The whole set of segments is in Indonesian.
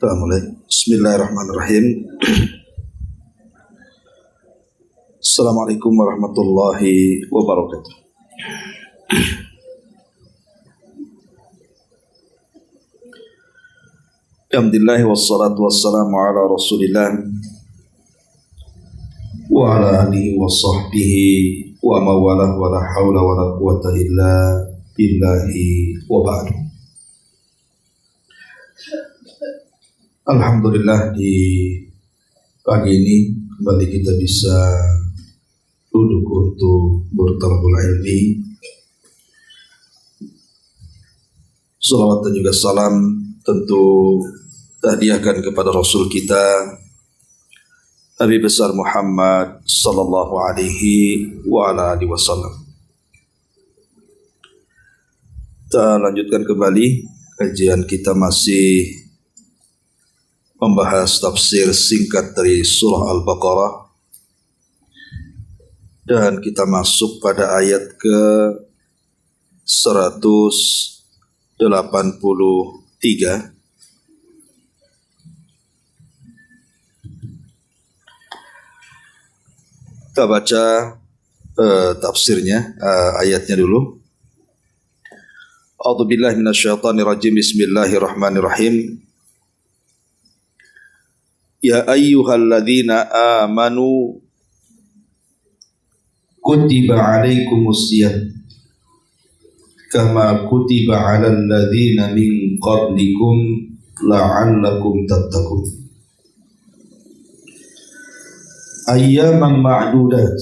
Kita mulai. Bismillahirrahmanirrahim. Assalamualaikum warahmatullahi wabarakatuh. Alhamdulillah wassalatu wassalamu ala Rasulillah wa ala alihi wa sahbihi wa mawalah wa la hawla wa la quwata illa billahi wa ba'du. Alhamdulillah, di pagi ini kembali kita bisa duduk untuk bertalabul ilmi. Salawat dan juga salam tentu hadiahkan kepada Rasul kita Nabi besar Muhammad sallallahu alaihi wa ala alihi wasallam. Kita lanjutkan kembali kajian kita, masih membahas tafsir singkat dari surah Al-Baqarah, dan kita masuk pada ayat ke 183. Kita baca tafsirnya, ayatnya dulu. A'udzubillahi minasyaitonirrajim. Bismillahirrahmanirrahim. Ya ayyuhalladzina amanu kutiba alaikumusiyam kama kutiba alal ladzina min qablikum la'allakum tattaqun. Ayyaman ma'dudat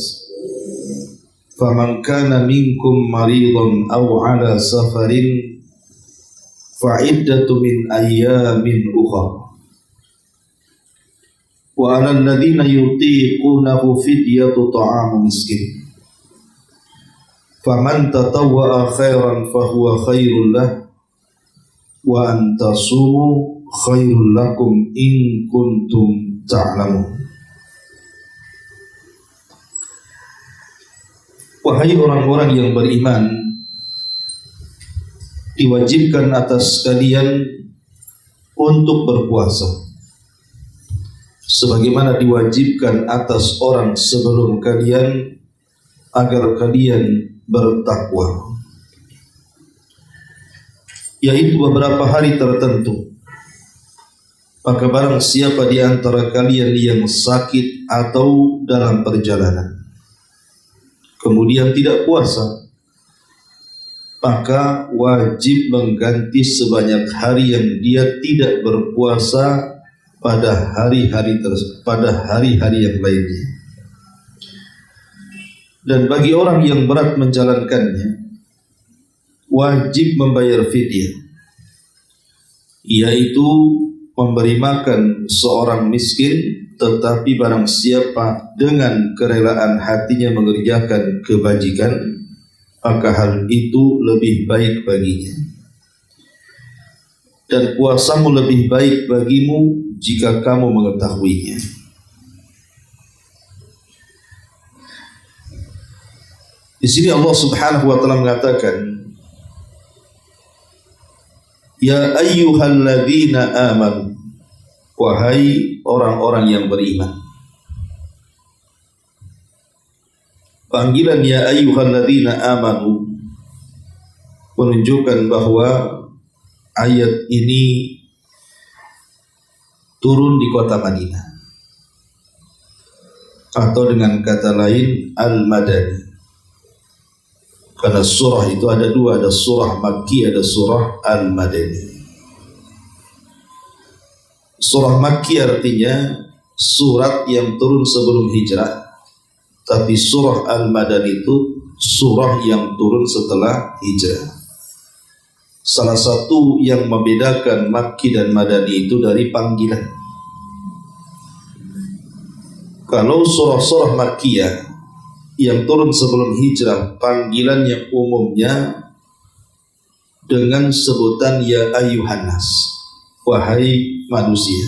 faman kana minkum maridan aw ala safarin fa'iddatu min ayyamin ukhra wa 'alal ladzina yutiqunahu fidyatu ta'amu miskin faman tatawwa'a khairan fahuwa khairul lah wa an tasumu khairul lakum in kuntum ta'lamun. Wahai orang-orang yang beriman, diwajibkan atas kalian untuk berpuasa sebagaimana diwajibkan atas orang sebelum kalian agar kalian bertakwa, yaitu beberapa hari tertentu. Maka barang siapa di antara kalian yang sakit atau dalam perjalanan kemudian tidak puasa, maka wajib mengganti sebanyak hari yang dia tidak berpuasa pada hari-hari yang lainnya. Dan bagi orang yang berat menjalankannya, wajib membayar fidyah, yaitu memberi makan seorang miskin. Tetapi barang siapa dengan kerelaan hatinya mengerjakan kebajikan, maka hal itu lebih baik baginya. Dan puasamu lebih baik bagimu jika kamu mengetahuinya. Di sini Allah Subhanahu wa taala mengatakan, ya ayyuhalladzina amanu, wahai orang-orang yang beriman. Panggilan ya ayyuhalladzina amanu menunjukkan bahwa ayat ini turun di kota Madinah, atau dengan kata lain Al-Madani. Karena surah itu ada dua, ada surah Makki, ada surah Al-Madani. Surah Makki artinya surat yang turun sebelum hijrah, tapi surah Al-Madani itu surah yang turun setelah hijrah. Salah satu yang membedakan Makki dan Madani itu dari panggilan. Kalau surah-surah Makkiyah yang turun sebelum hijrah, panggilannya umumnya dengan sebutan ya ayyuhan nas, wahai manusia.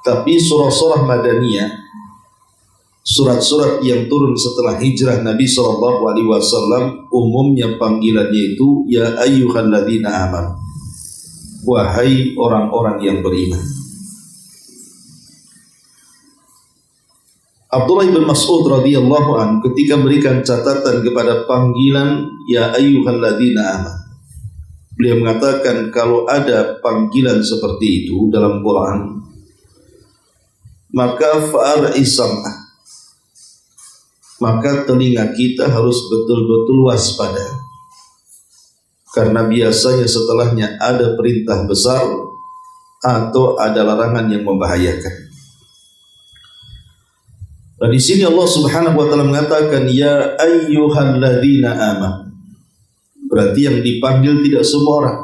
Tapi surah-surah Madaniyah, surat-surat yang turun setelah hijrah Nabi SAW, umumnya panggilannya itu ya ayyuhalladzina amanu, wahai orang-orang yang beriman. Abdullah bin Mas'ud radhiyallahu anhu ketika memberikan catatan kepada panggilan ya ayyuhalladzina amanu, beliau mengatakan kalau ada panggilan seperti itu dalam Quran, maka fa'ar'i sam'ah, maka telinga kita harus betul-betul waspada, karena biasanya setelahnya ada perintah besar atau ada larangan yang membahayakan. Dan di sini Allah Subhanahu wa taala mengatakan ya ayyuhalladzina amanu. Berarti yang dipanggil tidak semua orang,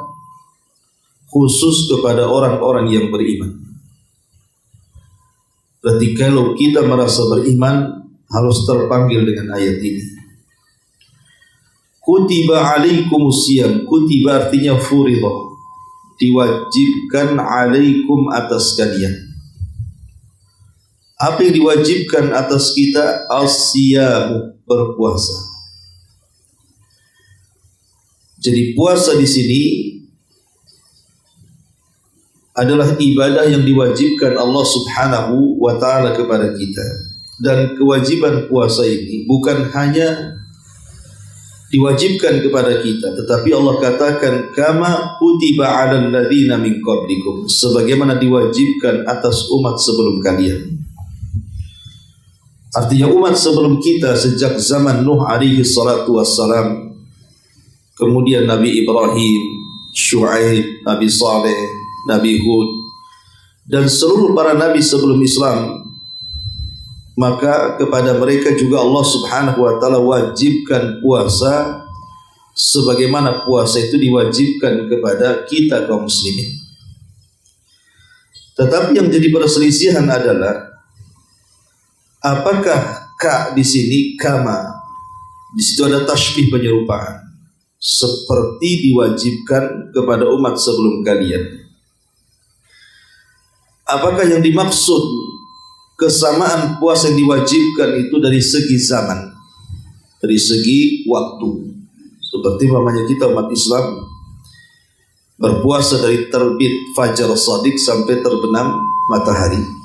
khusus kepada orang-orang yang beriman. Berarti kalau kita merasa beriman harus terpanggil dengan ayat ini. Kutiba alaikumusiyam, kutiba artinya furidah, diwajibkan alaikum atas kalian. Apa yang diwajibkan atas kita? As-siyamu, berpuasa. Jadi puasa di sini adalah ibadah yang diwajibkan Allah Subhanahu wa taala kepada kita. Dan kewajiban puasa ini bukan hanya diwajibkan kepada kita, tetapi Allah katakan kama kutiba 'alal ladzina min qablikum, sebagaimana diwajibkan atas umat sebelum kalian. Artinya umat sebelum kita sejak zaman Nuh alaihi salatu wassalam, kemudian Nabi Ibrahim, Syuaib, Nabi Saleh, Nabi Hud, dan seluruh para nabi sebelum Islam, maka kepada mereka juga Allah Subhanahu wa taala wajibkan puasa sebagaimana puasa itu diwajibkan kepada kita kaum muslimin. Tetapi yang jadi perselisihan adalah apakah ka di sini kama, di situ ada tasbih penyerupaan, seperti diwajibkan kepada umat sebelum kalian. Apakah yang dimaksud kesamaan puasa yang diwajibkan itu dari segi zaman, dari segi waktu, seperti namanya kita umat Islam berpuasa dari terbit fajar shadiq sampai terbenam matahari?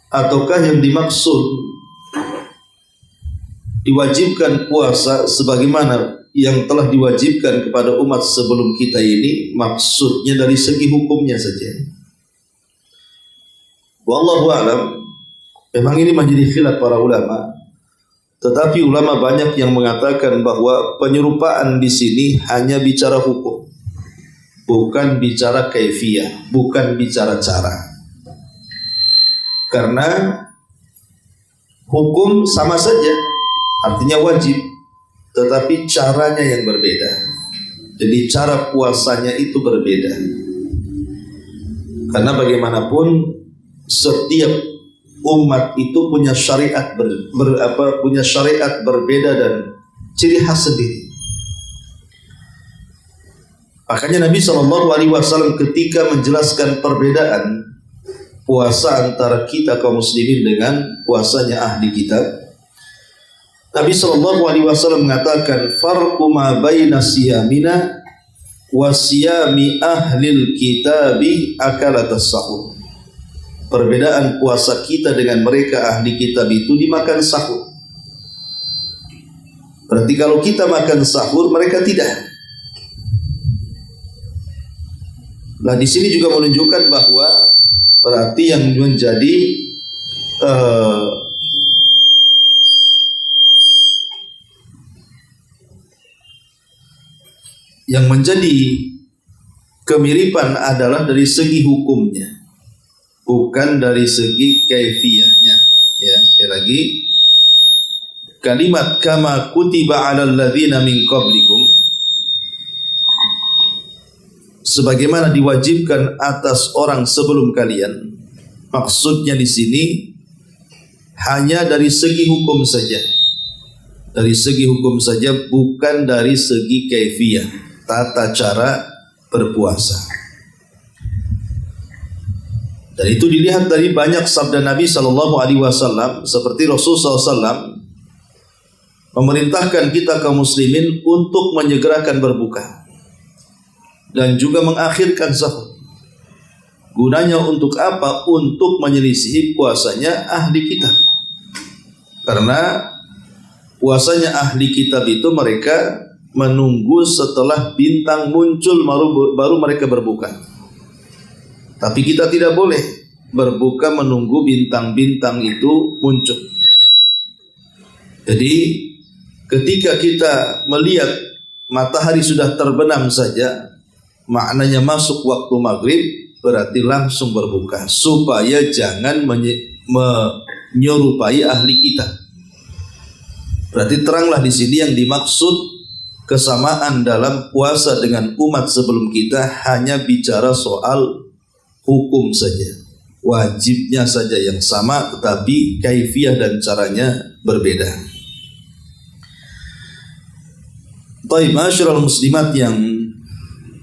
Ataukah yang dimaksud diwajibkan puasa sebagaimana yang telah diwajibkan kepada umat sebelum kita ini, maksudnya dari segi hukumnya saja? Wallahu a'lam. Memang ini menjadi khilaf para ulama, tetapi ulama banyak yang mengatakan bahwa penyerupaan di sini hanya bicara hukum, bukan bicara kaifiyah, bukan bicara cara. Karena hukum sama saja, artinya wajib, tetapi caranya yang berbeda. Jadi cara puasanya itu berbeda. Karena bagaimanapun setiap umat itu punya syariat punya syariat berbeda dan ciri khas sendiri. Makanya Nabi SAW ketika menjelaskan perbedaan puasa antara kita kaum muslimin dengan puasanya ahli kitab, Nabi SAW mengatakan farqu ma baina siyamina wa siyami ahlil kitabi akalatas sahur. Perbedaan puasa kita dengan mereka ahli kitab itu dimakan sahur. Berarti kalau kita makan sahur, mereka tidak. Nah, di sini juga menunjukkan bahwa berarti yang menjadi kemiripan adalah dari segi hukumnya, bukan dari segi kaifiyahnya. Ya, sekali lagi, kalimat kama kutiba 'alal ladzina min qablikum, sebagaimana diwajibkan atas orang sebelum kalian, maksudnya di sini hanya dari segi hukum saja. Dari segi hukum saja, bukan dari segi kaifiyah, tata cara berpuasa. Dan itu dilihat dari banyak sabda Nabi SAW, seperti Rasulullah SAW memerintahkan kita kaum muslimin untuk menyegerakan berbuka. dan juga mengakhirkan sahur. Gunanya untuk apa? Untuk menyelisihi puasanya ahli kitab. Karena puasanya ahli kitab itu mereka menunggu setelah bintang muncul baru mereka berbuka. Tapi kita tidak boleh berbuka menunggu bintang-bintang itu muncul. Jadi ketika kita melihat matahari sudah terbenam saja, maknanya masuk waktu maghrib, berarti langsung berbuka, supaya jangan menyerupai ahli kitab. Berarti teranglah di sini yang dimaksud kesamaan dalam puasa dengan umat sebelum kita hanya bicara soal hukum saja, wajibnya saja yang sama, tetapi kaifiyah dan caranya berbeda. Baik, masyarul muslimat yang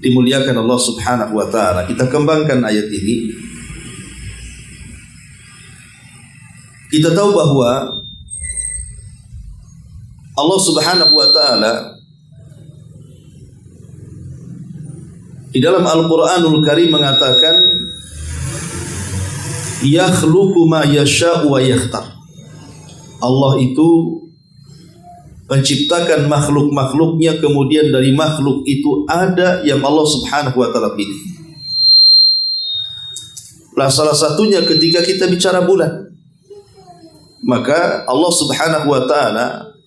dimuliakan Allah Subhanahu wa taala, kita kembangkan ayat ini. Kita tahu bahwa Allah Subhanahu wa taala di dalam Al-Qur'anul Karim mengatakan yakhluqu ma yasha'u wa yakhtar. Allah itu menciptakan makhluk-makhluknya, kemudian dari makhluk itu ada yang Allah Subhanahu wa taala pilih. Lah salah satunya ketika kita bicara bulan, maka Allah Subhanahu wa taala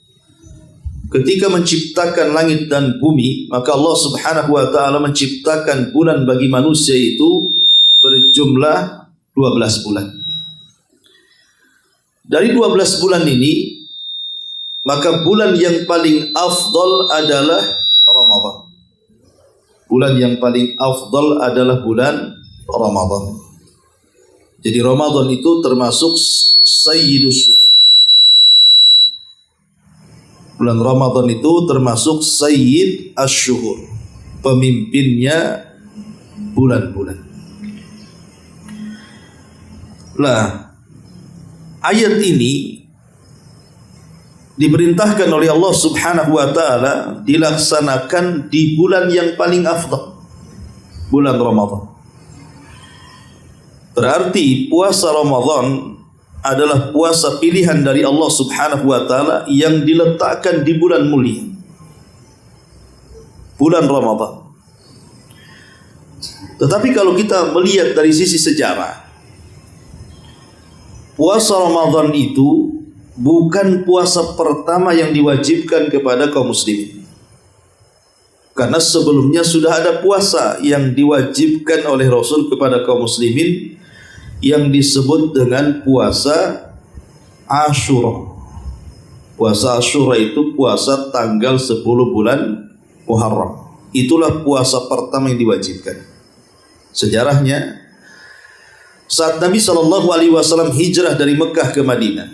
ketika menciptakan langit dan bumi, maka Allah Subhanahu wa taala menciptakan bulan bagi manusia itu berjumlah 12 bulan. Dari 12 bulan ini, maka bulan yang paling afdal adalah Ramadan. Bulan yang paling afdal adalah bulan Ramadan. Jadi Ramadan itu termasuk sayyidus syuhur. Bulan Ramadan itu termasuk sayyid asy-syuhur, pemimpinnya bulan-bulan. Lah, ayat ini diperintahkan oleh Allah Subhanahu wa taala dilaksanakan di bulan yang paling afdal, bulan Ramadan. Berarti puasa Ramadan adalah puasa pilihan dari Allah Subhanahu wa taala yang diletakkan di bulan mulia, bulan Ramadan. Tetapi kalau kita melihat dari sisi sejarah, puasa Ramadan itu bukan puasa pertama yang diwajibkan kepada kaum muslimin. Karena sebelumnya sudah ada puasa yang diwajibkan oleh Rasul kepada kaum muslimin yang disebut dengan puasa Asyura. Puasa Asyura itu puasa tanggal 10 bulan Muharram. Itulah puasa pertama yang diwajibkan. Sejarahnya, saat Nabi SAW hijrah dari Mekah ke Madinah,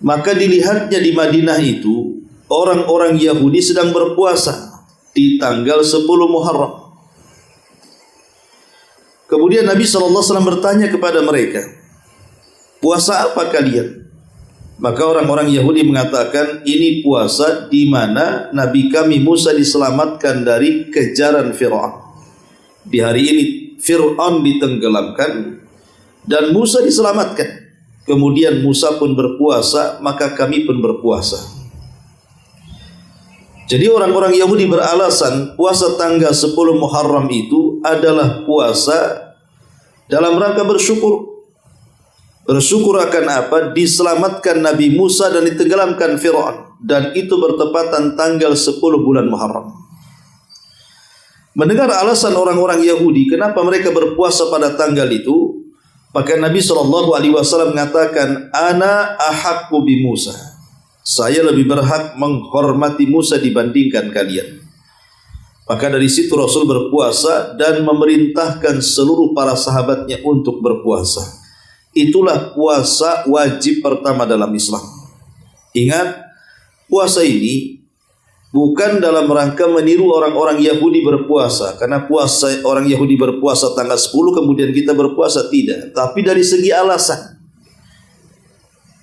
maka dilihatnya di Madinah itu orang-orang Yahudi sedang berpuasa di tanggal 10 Muharram. Kemudian Nabi SAW bertanya kepada mereka, puasa apa kalian? Maka orang-orang Yahudi mengatakan, ini puasa di mana Nabi kami Musa diselamatkan dari kejaran Fir'aun. Di hari ini Fir'aun ditenggelamkan dan Musa diselamatkan. Kemudian Musa pun berpuasa, maka kami pun berpuasa. Jadi orang-orang Yahudi beralasan puasa tanggal 10 Muharram itu adalah puasa dalam rangka bersyukur. Bersyukur akan apa? Diselamatkan Nabi Musa dan ditenggelamkan Fir'aun. Dan itu bertepatan tanggal 10 bulan Muharram. Mendengar alasan orang-orang Yahudi kenapa mereka berpuasa pada tanggal itu, maka Nabi SAW mengatakan, Ana ahaqqu bi Musa. Saya lebih berhak menghormati Musa dibandingkan kalian. Maka dari situ Rasul berpuasa dan memerintahkan seluruh para sahabatnya untuk berpuasa. Itulah puasa wajib pertama dalam Islam. Ingat, puasa ini bukan dalam rangka meniru orang-orang Yahudi berpuasa. Karena puasa orang Yahudi berpuasa tanggal 10 kemudian kita berpuasa, tidak. Tapi dari segi alasan.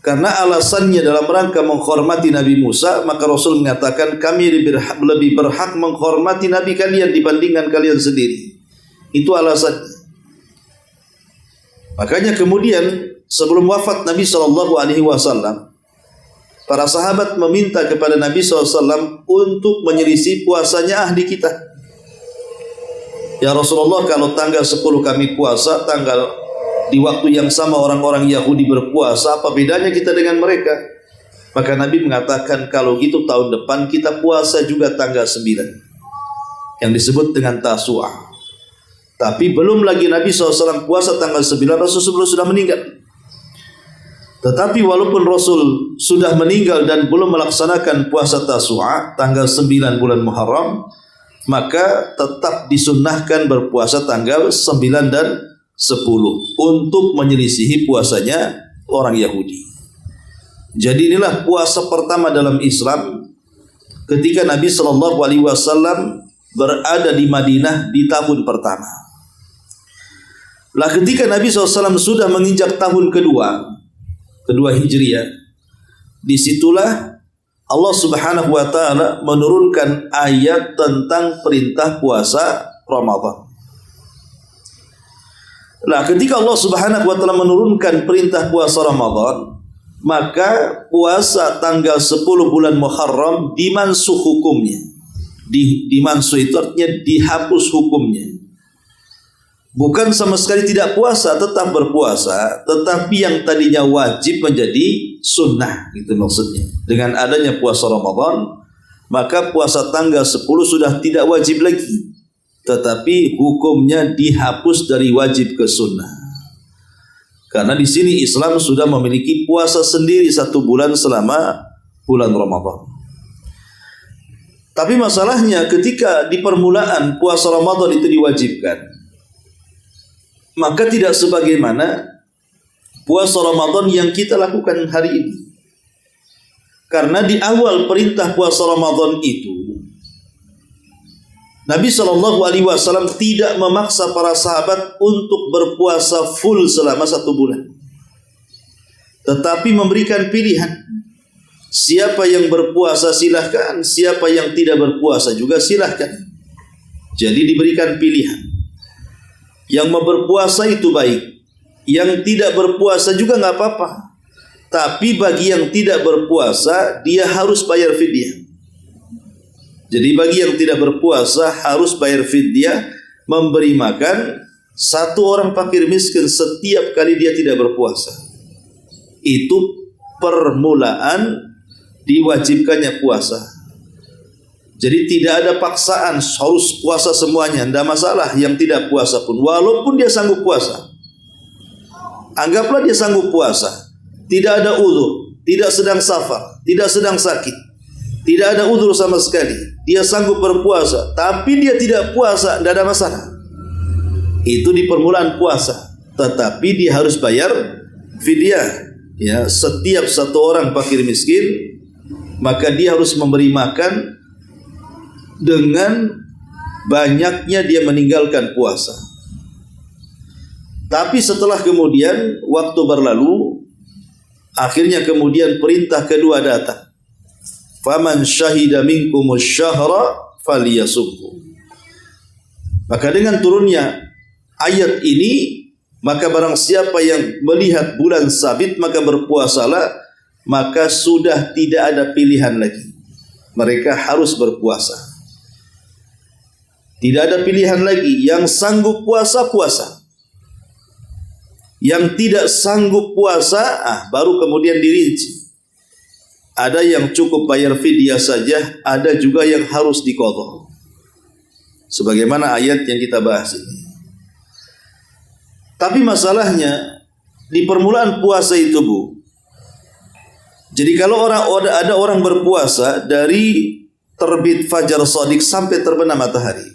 Karena alasannya dalam rangka menghormati Nabi Musa, maka Rasul mengatakan kami lebih berhak menghormati Nabi kalian dibandingkan kalian sendiri. Itu alasannya. Makanya kemudian sebelum wafat Nabi SAW, para sahabat meminta kepada Nabi SAW untuk menyelisih puasanya ahli kita. Ya Rasulullah, kalau tanggal 10 kami puasa, di waktu yang sama orang-orang Yahudi berpuasa, apa bedanya kita dengan mereka? Maka Nabi mengatakan, kalau gitu tahun depan kita puasa juga tanggal 9, yang disebut dengan Tasu'ah. Tapi belum lagi Nabi SAW puasa tanggal 9, Rasul sudah meninggal. Tetapi walaupun Rasul sudah meninggal dan belum melaksanakan puasa Tasu'ah tanggal 9 bulan Muharram, maka tetap disunnahkan berpuasa tanggal 9 dan 10 untuk menyelisihi puasanya orang Yahudi. Jadi inilah puasa pertama dalam Islam ketika Nabi SAW berada di Madinah di tahun pertama. Lah ketika Nabi SAW sudah menginjak tahun kedua Hijriah, disitulah Allah Subhanahu wa Ta'ala menurunkan ayat tentang perintah puasa Ramadan. Nah, ketika Allah Subhanahu wa Ta'ala menurunkan perintah puasa Ramadan, maka puasa tanggal 10 bulan Muharram dimansuh hukumnya. Dimansuh itu artinya dihapus hukumnya. Bukan sama sekali tidak puasa, tetap berpuasa, tetapi yang tadinya wajib menjadi sunnah, gitu maksudnya. Dengan adanya puasa Ramadan, maka puasa tanggal 10 sudah tidak wajib lagi, tetapi hukumnya dihapus dari wajib ke sunnah. Karena di sini Islam sudah memiliki puasa sendiri 1 bulan selama bulan Ramadan. Tapi masalahnya ketika di permulaan puasa Ramadan itu diwajibkan, maka tidak sebagaimana puasa Ramadan yang kita lakukan hari ini. Karena di awal perintah puasa Ramadan itu, Nabi SAW tidak memaksa para sahabat untuk berpuasa full selama 1 bulan. Tetapi memberikan pilihan. Siapa yang berpuasa silahkan, siapa yang tidak berpuasa juga silahkan. Jadi diberikan pilihan. Yang mau berpuasa itu baik, yang tidak berpuasa juga nggak apa-apa. Tapi bagi yang tidak berpuasa, dia harus bayar fidyah. Jadi bagi yang tidak berpuasa harus bayar fidyah, memberi makan 1 orang fakir miskin setiap kali dia tidak berpuasa. Itu permulaan diwajibkannya puasa. Jadi tidak ada paksaan harus puasa semuanya, tidak masalah yang tidak puasa pun, walaupun dia sanggup puasa. Anggaplah dia sanggup puasa, tidak ada uzur, tidak sedang safar, tidak sedang sakit, tidak ada uzur sama sekali, dia sanggup berpuasa, tapi dia tidak puasa, tidak ada masalah. Itu di permulaan puasa, tetapi dia harus bayar fidyah. Ya, setiap 1 orang fakir miskin, maka dia harus memberi makan dengan banyaknya dia meninggalkan puasa. Tapi setelah kemudian waktu berlalu, akhirnya kemudian perintah kedua datang. Faman syahida minkumus syahra falyasumhu. Maka dengan turunnya ayat ini, maka barang siapa yang melihat bulan sabit maka berpuasalah, maka sudah tidak ada pilihan lagi. Mereka harus berpuasa. Tidak ada pilihan lagi. Yang sanggup puasa, puasa. Yang tidak sanggup puasa, baru kemudian dirinci. Ada yang cukup bayar fidyah saja, ada juga yang harus diqadha. Sebagaimana ayat yang kita bahas ini. Tapi masalahnya di permulaan puasa itu, Bu. Jadi kalau ada orang berpuasa dari terbit fajar shadiq sampai terbenam matahari,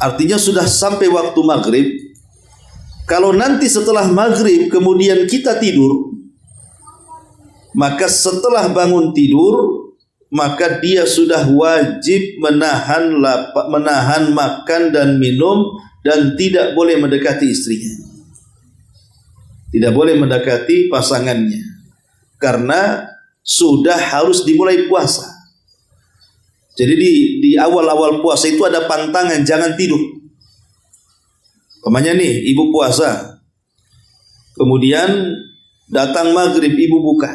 artinya sudah sampai waktu maghrib. Kalau nanti setelah maghrib kemudian kita tidur, maka setelah bangun tidur, maka dia sudah wajib menahan makan dan minum dan tidak boleh mendekati istrinya. Tidak boleh mendekati pasangannya karena sudah harus dimulai puasa. Jadi di awal-awal puasa itu ada pantangan, jangan tidur. Umpamanya nih, ibu puasa, kemudian datang maghrib, ibu buka.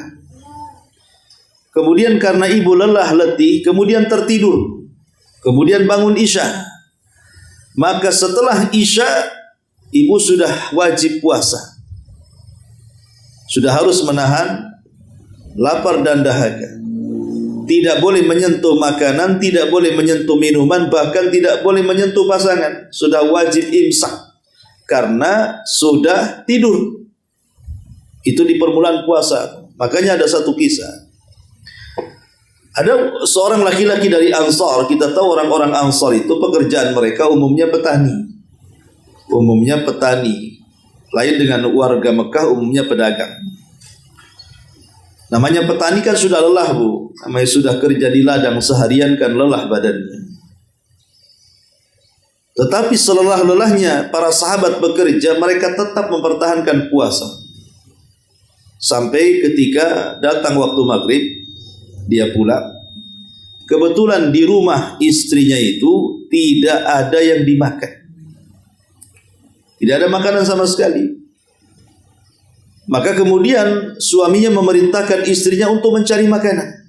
Kemudian karena ibu lelah letih, kemudian tertidur. Kemudian bangun isya. Maka setelah isya, ibu sudah wajib puasa. Sudah harus menahan lapar dan dahaga. Tidak boleh menyentuh makanan, tidak boleh menyentuh minuman, bahkan tidak boleh menyentuh pasangan. Sudah wajib imsak karena sudah tidur. Itu di permulaan puasa. Makanya ada satu kisah. Ada seorang laki-laki dari Ansar. Kita tahu orang-orang Ansar itu pekerjaan mereka umumnya petani. Umumnya petani. Lain dengan warga Mekah umumnya pedagang. Namanya petani kan sudah lelah, Bu. Namanya sudah kerja di ladang seharian kan lelah badannya. Tetapi selelah-lelahnya para sahabat bekerja, mereka tetap mempertahankan puasa. Sampai ketika datang waktu maghrib, dia pulang. Kebetulan di rumah istrinya itu tidak ada yang dimakan. Tidak ada makanan sama sekali. Maka kemudian suaminya memerintahkan istrinya untuk mencari makanan.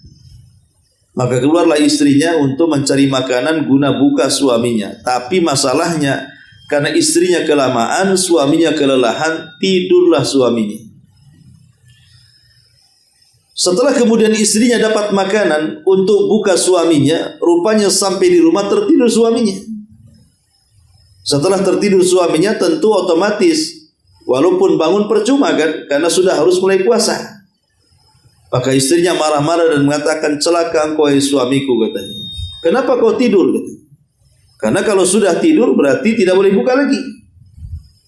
Maka keluarlah istrinya untuk mencari makanan guna buka suaminya. Tapi masalahnya karena istrinya kelamaan, suaminya kelelahan, tidurlah suaminya. Setelah kemudian istrinya dapat makanan untuk buka suaminya, rupanya sampai di rumah tertidur suaminya. Setelah tertidur suaminya tentu otomatis walaupun bangun percuma kan, karena sudah harus mulai puasa. Maka istrinya marah-marah dan mengatakan, celaka engkau suamiku, katanya. Kenapa kau tidur? Katanya. Karena kalau sudah tidur berarti tidak boleh buka lagi.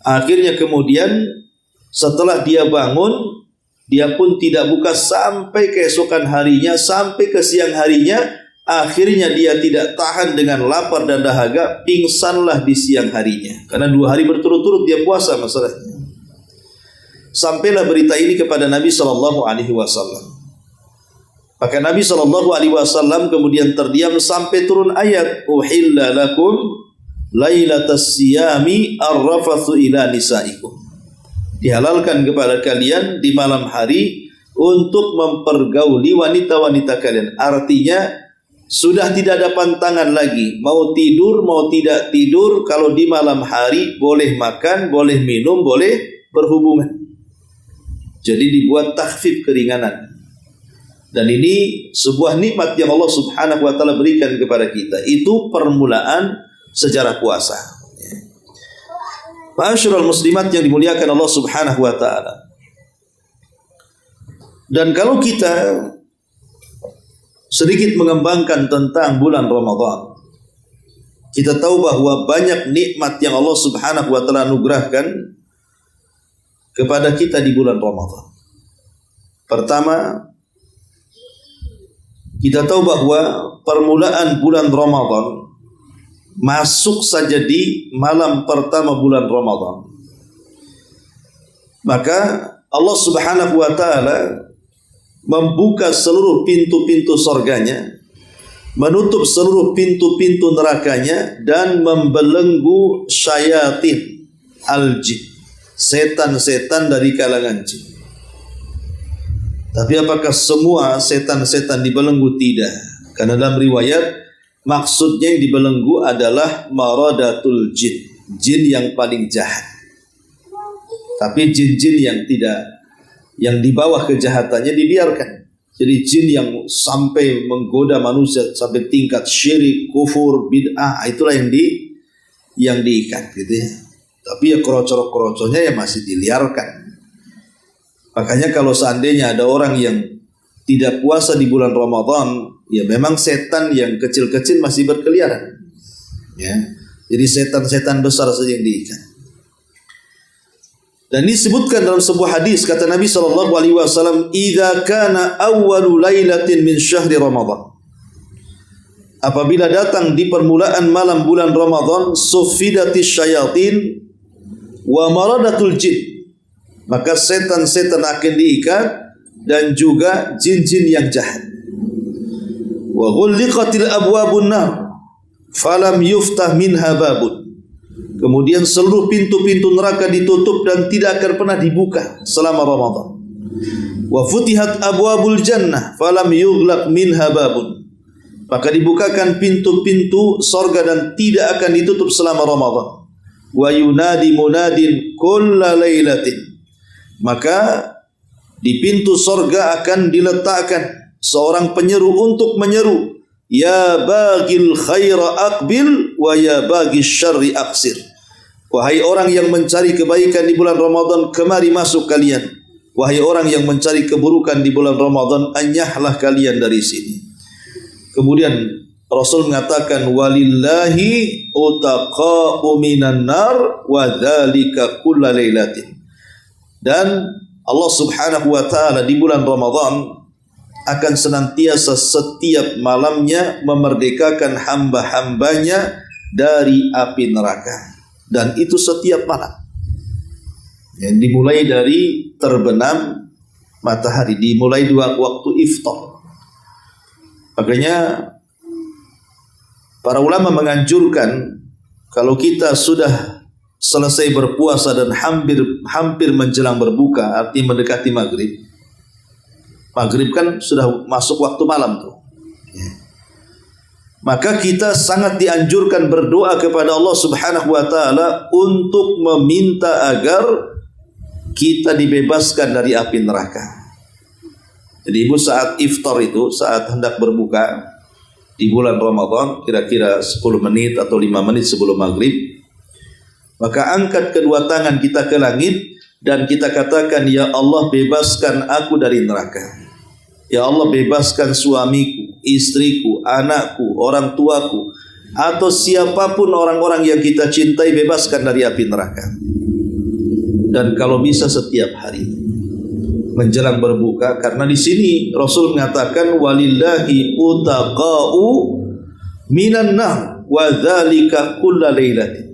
Akhirnya kemudian setelah dia bangun, dia pun tidak buka sampai keesokan harinya, sampai ke siang harinya. Akhirnya dia tidak tahan dengan lapar dan dahaga, pingsanlah di siang harinya. Karena 2 hari berturut-turut dia puasa masalahnya. Sampailah berita ini kepada Nabi SAW. Maka Nabi SAW kemudian terdiam sampai turun ayat, uhilla lakum lailatas siyami arrafathu ila nisaikum. Dihalalkan kepada kalian di malam hari untuk mempergauli wanita-wanita kalian. Artinya sudah tidak ada pantangan lagi, mau tidur mau tidak tidur. Kalau di malam hari boleh makan, boleh minum, boleh berhubungan. Jadi dibuat takhfif, keringanan. Dan ini sebuah nikmat yang Allah Subhanahu wa taala berikan kepada kita. Itu permulaan sejarah puasa. Ma'asyiral muslimat yang dimuliakan Allah Subhanahu wa taala. Dan kalau kita sedikit mengembangkan tentang bulan Ramadan, kita tahu bahwa banyak nikmat yang Allah Subhanahu wa taala anugerahkan kepada kita di bulan Ramadan. Pertama, kita tahu bahwa permulaan bulan Ramadan masuk saja di malam pertama bulan Ramadan. Maka Allah Subhanahu wa taala membuka seluruh pintu-pintu surganya, menutup seluruh pintu-pintu nerakanya, dan membelenggu syayatin al-jin, setan-setan dari kalangan jin. Tapi apakah semua setan-setan dibelenggu? Tidak. Karena dalam riwayat maksudnya yang dibelenggu adalah maradatul jin, jin yang paling jahat. Tapi jin-jin yang tidak, yang di bawah kejahatannya dibiarkan. Jadi jin yang sampai menggoda manusia sampai tingkat syirik, kufur, bid'ah, itulah yang diikat gitu ya. Tapi ya kerocok-kerocoknya ya masih diliarkan. Makanya kalau seandainya ada orang yang tidak puasa di bulan Ramadan, ya memang setan yang kecil-kecil masih berkeliaran. Ya. Jadi setan-setan besar saja yang diikat. Dan disebutkan dalam sebuah hadis, kata Nabi SAW, "Idza kana awwalu lailatin min syahri Ramadan." Apabila datang di permulaan malam bulan Ramadan, suffidatis syayatin wa maradatul jin. maka setan-setan akan diikat dan juga jin-jin yang jahat. Wa ghulliqatil abwabun nar falam yuftah minha babun. Kemudian seluruh pintu-pintu neraka ditutup dan tidak akan pernah dibuka selama Ramadan. Wa futihat abwabul jannah falam yughlaq minha babun. Maka dibukakan pintu-pintu sorga dan tidak akan ditutup selama Ramadan. Wa yunadi munadin kulla lailatin. Maka di pintu sorga akan diletakkan seorang penyeru untuk menyeru, ya bagil khaira aqbil wa ya bagis syarri aqsir. Wahai orang yang mencari kebaikan di bulan Ramadan, kemari masuk kalian. Wahai orang yang mencari keburukan di bulan Ramadan, anyahlah kalian dari sini. Kemudian Rasul mengatakan, walillahi utaqa'u minan nar wa dzalika kulla lailatin. Dan Allah Subhanahu wa taala di bulan Ramadan akan senantiasa setiap malamnya memerdekakan hamba-hambanya dari api neraka, dan itu setiap malam. Yang dimulai dari terbenam matahari, dimulai dua waktu iftar. Makanya para ulama menganjurkan kalau kita sudah selesai berpuasa dan hampir menjelang berbuka, arti mendekati maghrib. Maghrib kan sudah masuk waktu malam tuh. Maka kita sangat dianjurkan berdoa kepada Allah Subhanahu wa taala untuk meminta agar kita dibebaskan dari api neraka. Jadi ibu saat iftar itu, saat hendak berbuka di bulan Ramadan, kira-kira 10 menit atau 5 menit sebelum maghrib, maka angkat kedua tangan kita ke langit dan kita katakan, ya Allah bebaskan aku dari neraka. Ya Allah bebaskan suamiku, istriku, anakku, orang tuaku, atau siapapun orang-orang yang kita cintai, bebaskan dari api neraka. Dan kalau bisa setiap hari menjelang berbuka, karena di sini Rasul mengatakan walillahi utaqa'u minan nar wa dzalika kulla lailatin.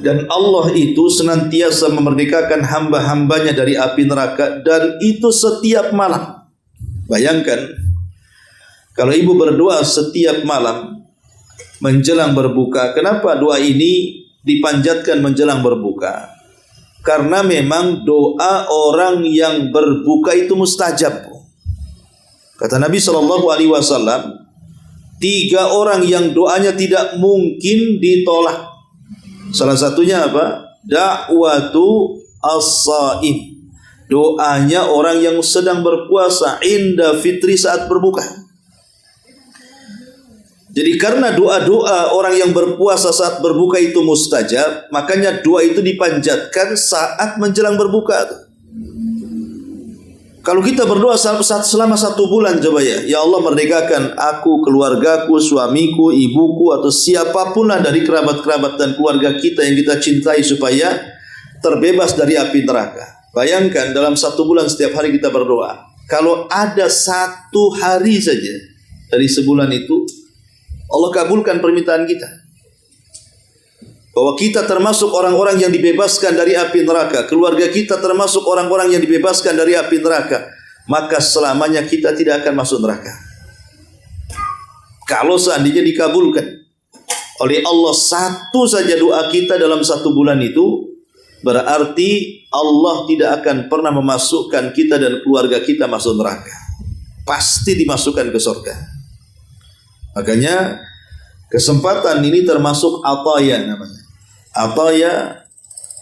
Dan Allah itu senantiasa memerdekakan hamba-hambanya dari api neraka, dan itu setiap malam. Bayangkan kalau ibu berdoa setiap malam menjelang berbuka. Kenapa doa ini dipanjatkan menjelang berbuka? Karena memang doa orang yang berbuka itu mustajab. Kata Nabi SAW, 3 orang yang doanya tidak mungkin ditolak. Salah satunya apa? Da'watu as-saim. Doanya orang yang sedang berpuasa inda fitri, saat berbuka. Jadi karena doa-doa orang yang berpuasa saat berbuka itu mustajab, makanya doa itu dipanjatkan saat menjelang berbuka. Kalau kita berdoa selama 1 bulan, coba ya Allah merdekakan aku, keluargaku, suamiku, ibuku, atau siapapun lah dari kerabat-kerabat dan keluarga kita yang kita cintai supaya terbebas dari api neraka. Bayangkan dalam 1 bulan setiap hari kita berdoa. Kalau ada 1 hari saja dari sebulan itu, Allah kabulkan permintaan kita. Bahwa kita termasuk orang-orang yang dibebaskan dari api neraka. Keluarga kita termasuk orang-orang yang dibebaskan dari api neraka. Maka selamanya kita tidak akan masuk neraka. Kalau seandainya dikabulkan oleh Allah 1 saja doa kita dalam 1 bulan itu, berarti Allah tidak akan pernah memasukkan kita dan keluarga kita masuk neraka. Pasti dimasukkan ke surga. Makanya kesempatan ini termasuk ataya namanya. Ataya,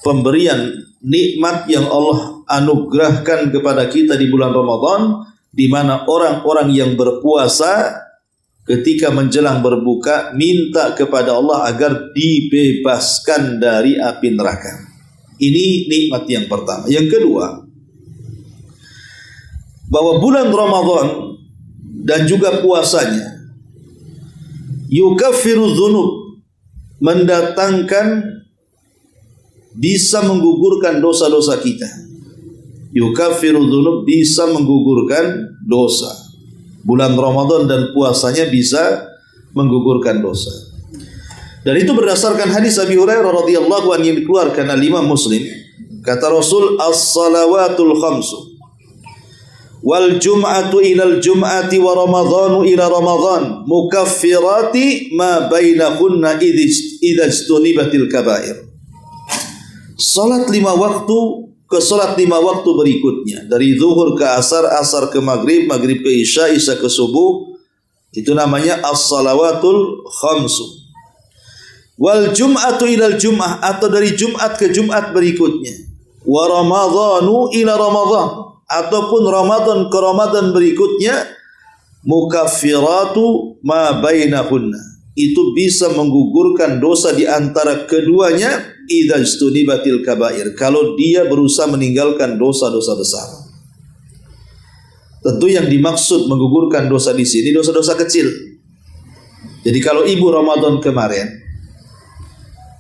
pemberian nikmat yang Allah anugerahkan kepada kita di bulan Ramadan, di mana orang-orang yang berpuasa ketika menjelang berbuka minta kepada Allah agar dibebaskan dari api neraka. Ini nikmat yang pertama. Yang kedua, bahwa bulan Ramadan dan juga puasanya yukaffiru dzunub, mendatangkan, bisa menggugurkan dosa-dosa kita. Yukaffiru dzunub, bisa menggugurkan dosa. Bulan Ramadan dan puasanya bisa menggugurkan dosa. Dan itu berdasarkan hadis Abi Hurairah radhiyallahu anhu yang dikeluarkan oleh Imam Muslim Kata Rasul, as-salawatul khamsu wal jum'atu ilal jum'ati wa ramadhanu ila ramadhan mukaffirati ma bainahunna idza istunibatil kaba'ir. Salat 5 waktu ke salat 5 waktu berikutnya, dari zuhur ke asar, asar ke maghrib, maghrib ke isya, isya ke subuh, itu namanya as-salawatul khamsu. Wal jum'atu ilal jum'ah, atau dari Jumat ke Jumat berikutnya. Wa ramadhanu ila ramadhan, ataupun Ramadan ke Ramadan berikutnya. Mukaffiratu ma bainahunna, itu bisa menggugurkan dosa di antara keduanya. Idza istunibatil kabair, kalau dia berusaha meninggalkan dosa-dosa besar. Tentu yang dimaksud menggugurkan dosa di sini dosa-dosa kecil. Jadi kalau ibu Ramadan kemarin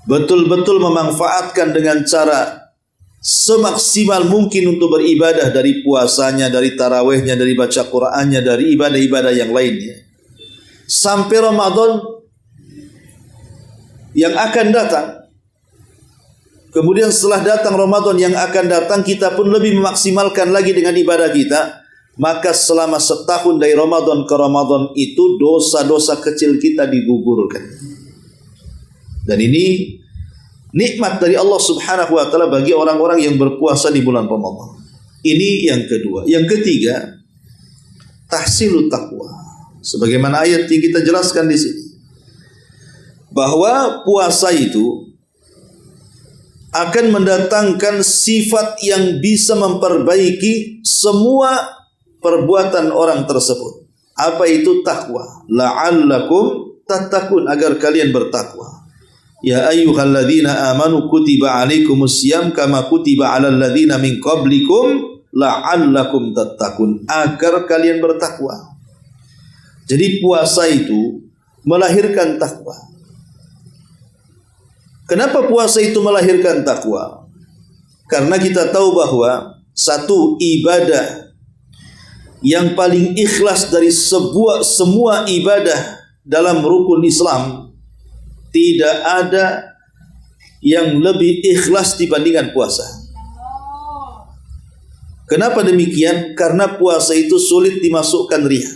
betul-betul memanfaatkan dengan cara semaksimal mungkin untuk beribadah, dari puasanya, dari tarawihnya, dari baca Qur'annya, dari ibadah-ibadah yang lainnya, sampai Ramadan yang akan datang. Kemudian setelah datang Ramadan yang akan datang, kita pun lebih memaksimalkan lagi dengan ibadah kita. Maka selama setahun dari Ramadan ke Ramadan itu dosa-dosa kecil kita digugurkan. Dan ini nikmat dari Allah Subhanahu wa taala bagi orang-orang yang berpuasa di bulan Ramadan. Ini yang kedua. Yang ketiga, tahsilut taqwa. Sebagaimana ayat yang kita jelaskan di sini, bahwa puasa itu akan mendatangkan sifat yang bisa memperbaiki semua perbuatan orang tersebut. Apa itu takwa? La'allakum tattaqun, agar kalian bertakwa. Ya ayyuhalladzina amanu kutiba alaikumusiyam kama kutiba alal ladzina min qablikum la'allakum tattaqun, agar kalian bertakwa. Jadi puasa itu melahirkan takwa. Kenapa puasa itu melahirkan takwa? Karena kita tahu bahwa satu ibadah yang paling ikhlas dari semua ibadah dalam rukun Islam, tidak ada yang lebih ikhlas dibandingkan puasa. Kenapa demikian? Karena puasa itu sulit dimasukkan riya.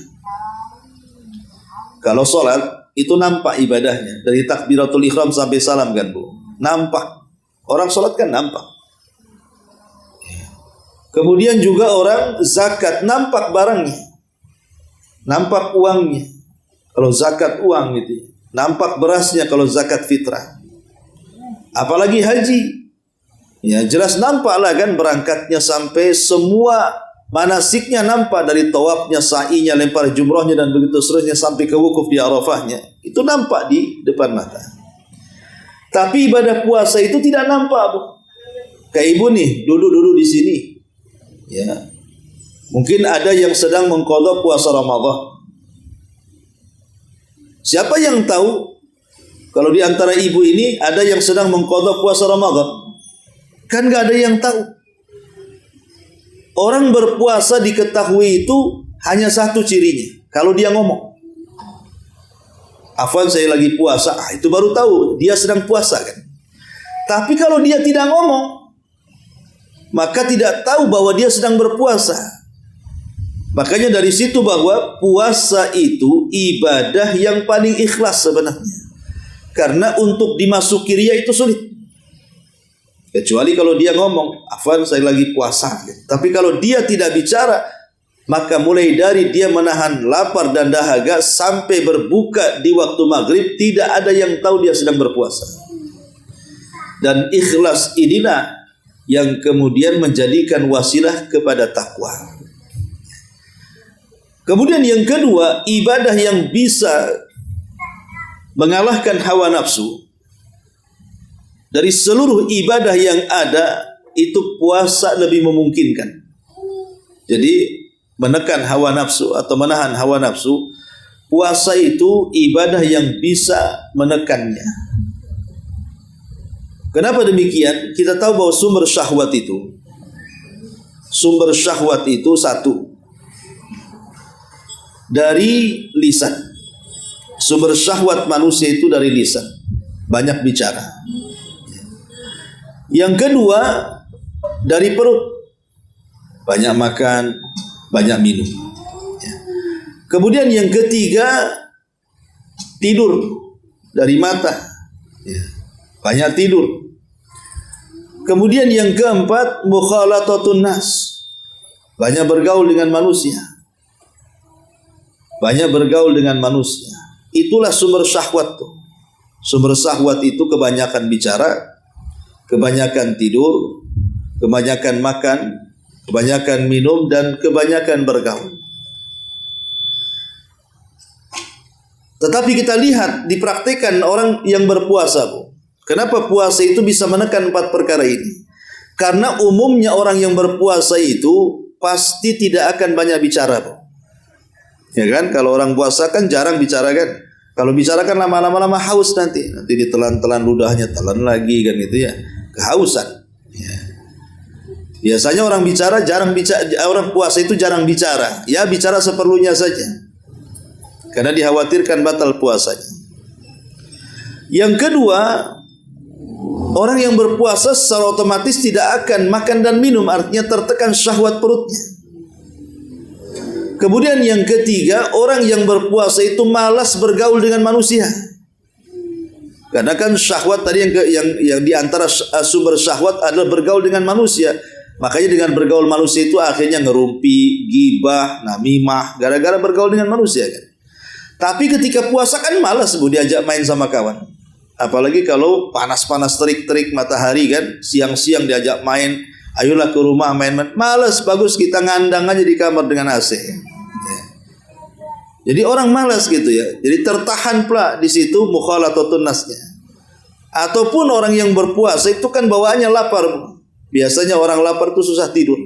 Kalau sholat itu nampak ibadahnya, dari takbiratul ihram sampai salam kan Bu, nampak. Orang sholat kan nampak. Kemudian juga orang zakat, nampak barangnya, nampak uangnya. Kalau zakat uang gitu, nampak berasnya kalau zakat fitrah. Apalagi haji, ya jelas nampak lah kan, berangkatnya sampai semua manasiknya nampak, dari tawafnya, sa'inya, lempar jumrahnya, dan begitu seterusnya sampai ke wukuf di Arafahnya. Itu nampak di depan mata. Tapi ibadah puasa itu tidak nampak Bu. Kayak ibu nih, duduk-duduk di sini. Ya. Mungkin ada yang sedang mengqadha puasa Ramadan. Siapa yang tahu kalau di antara ibu ini ada yang sedang mengqadha puasa Ramadan? Kan enggak ada yang tahu. Orang berpuasa diketahui itu hanya satu cirinya, kalau dia ngomong, afwan saya lagi puasa, itu baru tahu dia sedang puasa kan. Tapi kalau dia tidak ngomong, maka tidak tahu bahwa dia sedang berpuasa. Makanya dari situ bahwa puasa itu ibadah yang paling ikhlas sebenarnya. Karena untuk dimasuki riya itu sulit. Kecuali kalau dia ngomong, afwan saya lagi puasa. Tapi kalau dia tidak bicara, maka mulai dari dia menahan lapar dan dahaga sampai berbuka di waktu maghrib, tidak ada yang tahu dia sedang berpuasa. Dan ikhlas inilah yang kemudian menjadikan wasilah kepada takwa. Kemudian yang kedua, ibadah yang bisa mengalahkan hawa nafsu. Dari seluruh ibadah yang ada, itu puasa lebih memungkinkan. Jadi menekan hawa nafsu atau menahan hawa nafsu, puasa itu ibadah yang bisa menekannya. Kenapa demikian? Kita tahu bahwa sumber syahwat itu satu, dari lisan. Sumber syahwat manusia itu dari lisan, banyak bicara. Yang kedua, dari perut, banyak makan, banyak minum. Kemudian yang ketiga, tidur dari mata, banyak tidur. Kemudian yang keempat, mukhalatatun nas, banyak bergaul dengan manusia. Banyak bergaul dengan manusia. Itulah sumber syahwat tuh. Sumber syahwat itu kebanyakan bicara, kebanyakan tidur, kebanyakan makan, kebanyakan minum, dan kebanyakan bergaul. Tetapi kita lihat dipraktikkan orang yang berpuasa, Bu. Kenapa puasa itu bisa menekan 4 perkara ini? Karena umumnya orang yang berpuasa itu pasti tidak akan banyak bicara, Bu. Ya kan? Kalau orang puasa kan jarang bicara kan. Kalau bicara kan lama-lama haus nanti ditelan-telan ludahnya, telan lagi kan itu ya. Kehausan. Ya. Biasanya orang bicara jarang bicara, orang puasa itu jarang bicara. Ya bicara seperlunya saja. Karena dikhawatirkan batal puasanya. Yang kedua, orang yang berpuasa secara otomatis tidak akan makan dan minum, artinya tertekan syahwat perutnya. Kemudian yang ketiga, orang yang berpuasa itu malas bergaul dengan manusia. Karena kan syahwat tadi yang di antara sumber syahwat adalah bergaul dengan manusia. Makanya dengan bergaul manusia itu akhirnya ngerumpi, gibah, namimah, gara-gara bergaul dengan manusia kan. Tapi ketika puasa kan malas, Bu, diajak main sama kawan. Apalagi kalau panas-panas terik-terik matahari kan, siang-siang diajak main, ayolah ke rumah main-main. Malas, bagus kita ngandang aja di kamar dengan AC. Ya. Jadi orang malas gitu ya. Jadi tertahan pula di situ mukhalatatun nasnya. Ataupun orang yang berpuasa itu kan bawaannya lapar. Biasanya orang lapar itu susah tidur.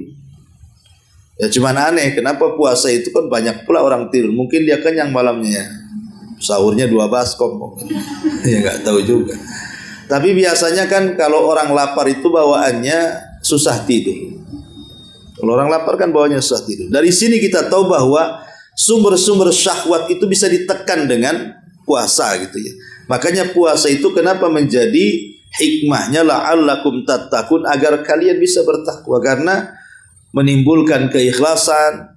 Ya cuman aneh, kenapa puasa itu kan banyak pula orang tidur. Mungkin dia kenyang malamnya ya. Sahurnya 2 baskom. Ya nggak tahu juga. Tapi biasanya kan kalau orang lapar itu bawaannya susah tidur. Kalau orang lapar kan bawaannya susah tidur. Dari sini kita tahu bahwa sumber-sumber syahwat itu bisa ditekan dengan puasa gitu ya. Makanya puasa itu kenapa menjadi hikmahnya la'allakum tattaqun, agar kalian bisa bertakwa, karena menimbulkan keikhlasan,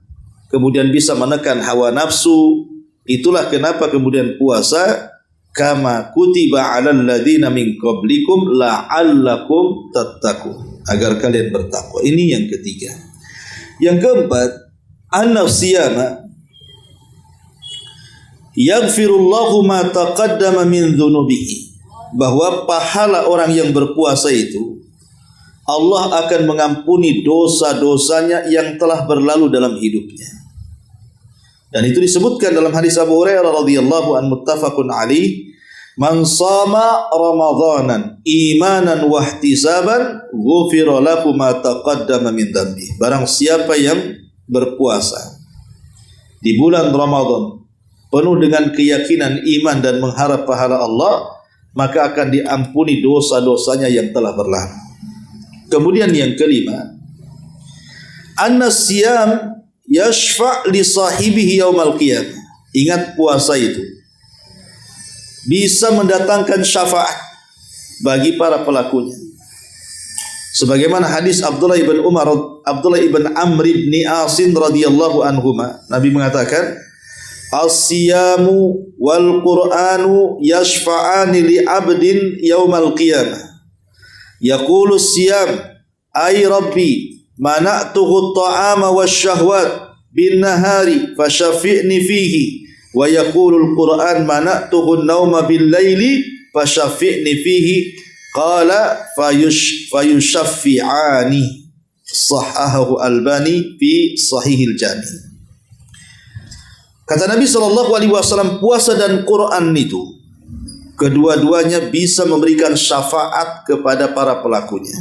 kemudian bisa menekan hawa nafsu. Itulah kenapa kemudian puasa kama kutiba 'alal ladzina min qablikum la'allakum tattaqun, agar kalian bertakwa. Ini yang ketiga. Yang keempat, an-nafsiyama yaghfirullahu ma taqaddama min dzunubihi, bahwa pahala orang yang berpuasa itu Allah akan mengampuni dosa-dosanya yang telah berlalu dalam hidupnya. Dan itu disebutkan dalam hadis Abu Hurairah radhiyallahu anhu muttafaqun alaih, man shama ramadhanan imanan wa ihtisaban ghufira lahu ma taqaddama min dhanbi. Barang siapa yang berpuasa di bulan Ramadan penuh dengan keyakinan iman dan mengharap pahala Allah, maka akan diampuni dosa-dosanya yang telah berlalu. Kemudian yang kelima, an-siyam yashfa' li sahibihi yaumal qiyamah. Ingat, puasa itu bisa mendatangkan syafaat bagi para pelakunya. Sebagaimana hadis Abdullah ibn Amr ibn Asin radhiyallahu anhuma, Nabi mengatakan, as-siyamu wal Qur'anu yashfa'ani li 'abdin yaumal qiyamah. Yaqulu siyam, ay rabbi mana'tuhu at-ta'ama wasyahwat bin nahari fasyafi'ni fihi, wa yaqulu al-Qur'an mana'tuhu an-nauma bil laili fasyafi'ni fihi, qala fayushaffi'ani. Sahahahu Albani fi Sahihil Jami. Kata Nabi SAW, puasa dan Quran itu kedua-duanya bisa memberikan syafaat kepada para pelakunya.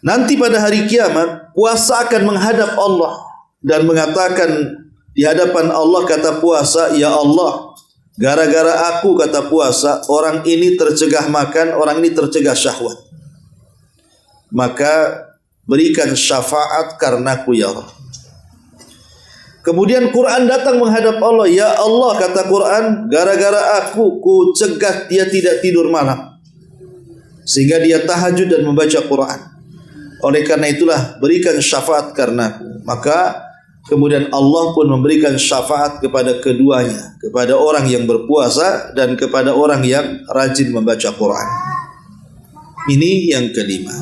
Nanti pada hari kiamat, puasa akan menghadap Allah dan mengatakan di hadapan Allah, kata puasa, ya Allah, gara-gara aku, kata puasa, orang ini tercegah makan, orang ini tercegah syahwat. Maka berikan syafaat karenaku ya Allah. Kemudian Quran datang menghadap Allah. Ya Allah, kata Quran, gara-gara aku, ku cegah dia tidak tidur malam, sehingga dia tahajud dan membaca Quran. Oleh karena itulah berikan syafaat karenaku. Maka kemudian Allah pun memberikan syafaat kepada keduanya, kepada orang yang berpuasa dan kepada orang yang rajin membaca Quran. Ini yang kelima.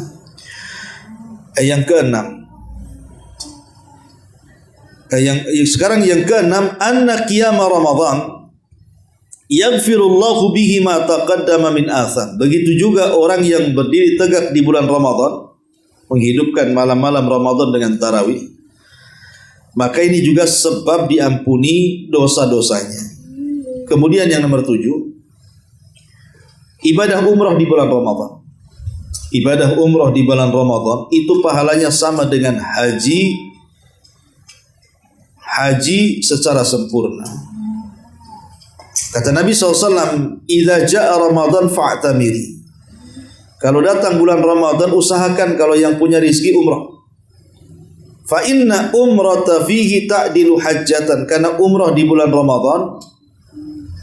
Yang keenam. Sekarang yang keenam, anna qiyam Ramadan yaghfirullahu bihi ma taqaddama min atham. Begitu juga orang yang berdiri tegak di bulan Ramadan, menghidupkan malam-malam Ramadan dengan tarawih, maka ini juga sebab diampuni dosa-dosanya. Kemudian yang nomor 7, ibadah umrah di bulan Ramadan. Ibadah umrah di bulan Ramadan itu pahalanya sama dengan haji secara sempurna. Kata Nabi SAW, "Idza ja'a Ramadan fa'tamiri." Kalau datang bulan Ramadan, usahakan kalau yang punya rezeki umrah. Fa inna umrata fihi ta'dilu hajjatan, karena umrah di bulan Ramadan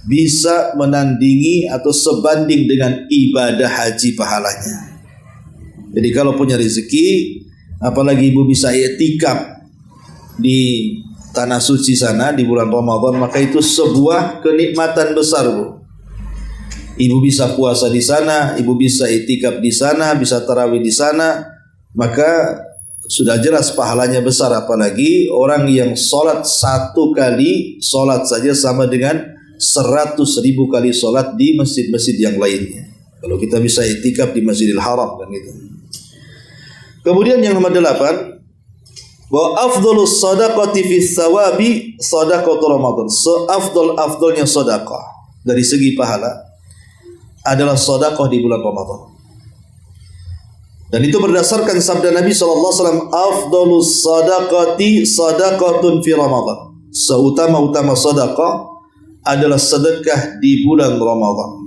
bisa menandingi atau sebanding dengan ibadah haji pahalanya. Jadi kalau punya rezeki, apalagi ibu bisa i'tikaf di tanah suci sana di bulan Ramadan, maka itu sebuah kenikmatan besar, Bu. Ibu bisa puasa di sana, ibu bisa i'tikaf di sana, bisa tarawih di sana, maka sudah jelas pahalanya besar. Apalagi orang yang sholat satu kali sholat saja sama dengan 100.000 kali sholat di masjid-masjid yang lainnya. Kalau kita bisa i'tikaf di Masjidil Haram kan gitu. Kemudian yang nomor 8, bahwa afdhalus shadaqati fi tsawabi shadaqatu Ramadan. Seafdal-afdalnya sedekah dari segi pahala adalah sedekah di bulan Ramadan. Dan itu berdasarkan sabda Nabi SAW, afdhalus sadaqati sadaqatun fi Ramadan. Seutama-utama sedekah adalah sedekah di bulan Ramadan.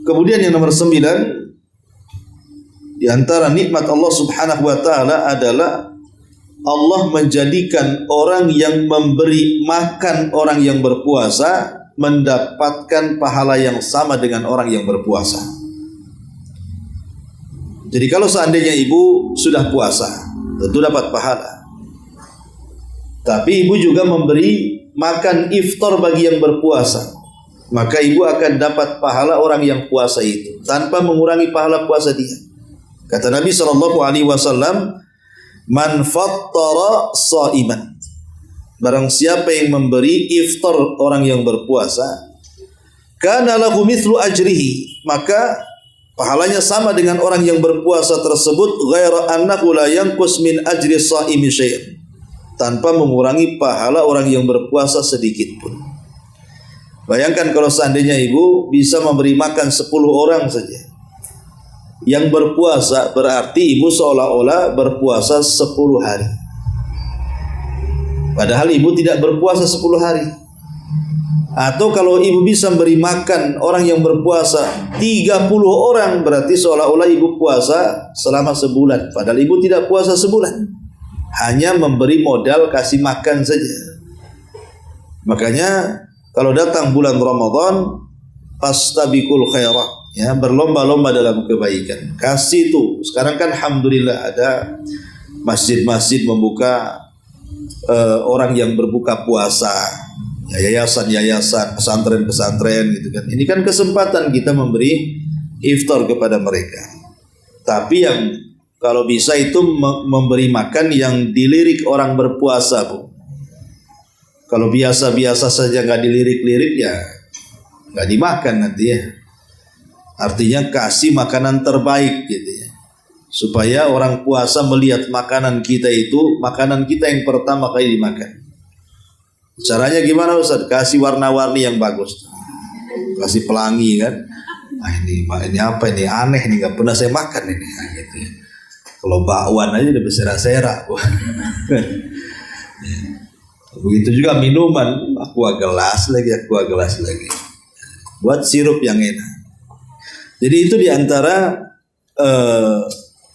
Kemudian yang nomor 9, di antara nikmat Allah Subhanahu wa taala adalah Allah menjadikan orang yang memberi makan orang yang berpuasa mendapatkan pahala yang sama dengan orang yang berpuasa. Jadi kalau seandainya ibu sudah puasa, tentu dapat pahala. Tapi ibu juga memberi makan iftar bagi yang berpuasa, maka ibu akan dapat pahala orang yang puasa itu tanpa mengurangi pahala puasa dia. Kata Nabi SAW, man fattara sha'iman. Barang siapa yang memberi iftar orang yang berpuasa, kana lahu mithlu ajrihi, maka pahalanya sama dengan orang yang berpuasa tersebut, ghaira annahu la yanqus min ajri sha'imi syai'an, tanpa mengurangi pahala orang yang berpuasa sedikit pun. Bayangkan kalau seandainya ibu bisa memberi makan 10 orang saja yang berpuasa, berarti ibu seolah-olah berpuasa 10 hari. Padahal ibu tidak berpuasa 10 hari. Atau kalau ibu bisa beri makan orang yang berpuasa 30 orang, berarti seolah-olah ibu puasa selama sebulan. Padahal ibu tidak puasa sebulan, hanya memberi modal kasih makan saja. Makanya kalau datang bulan Ramadan, fastabiqul khairat, ya, berlomba-lomba dalam kebaikan. Kasih itu. Sekarang kan alhamdulillah ada masjid-masjid membuka orang yang berbuka puasa, ya, yayasan-yayasan, pesantren-pesantren gitu kan. Ini kan kesempatan kita memberi iftar kepada mereka. Tapi yang kalau bisa itu memberi makan yang dilirik orang berpuasa, Bu. Kalau biasa-biasa saja nggak dilirik-lirik, ya nggak dimakan nanti ya. Artinya kasih makanan terbaik gitu ya, supaya orang puasa melihat makanan kita itu makanan kita yang pertama kali dimakan. Caranya gimana Ustaz? Kasih warna-warni yang bagus, kasih pelangi kan. Ini apa ini, aneh nih, nggak pernah saya makan ini, nah, gitu ya. Kalau bakwan aja udah berserak-serak. Begitu juga minuman, aqua gelas lagi. Buat sirup yang enak. Jadi itu diantara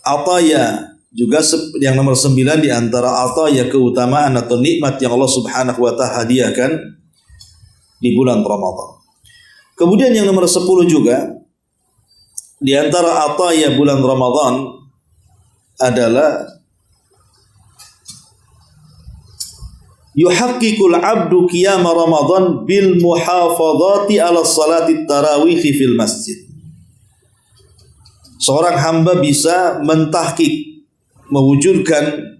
ataya, juga yang nomor 9 diantara ataya, keutamaan atau nikmat yang Allah Subhanahu wa ta'ala hadiahkan di bulan Ramadan. Kemudian yang nomor 10 juga diantara ataya bulan Ramadan adalah yuhaqqiqul abdu qiyam Ramadan bil muhafadzati ala salati tarawih fil masjid. Seorang hamba bisa mentahqiq, mewujudkan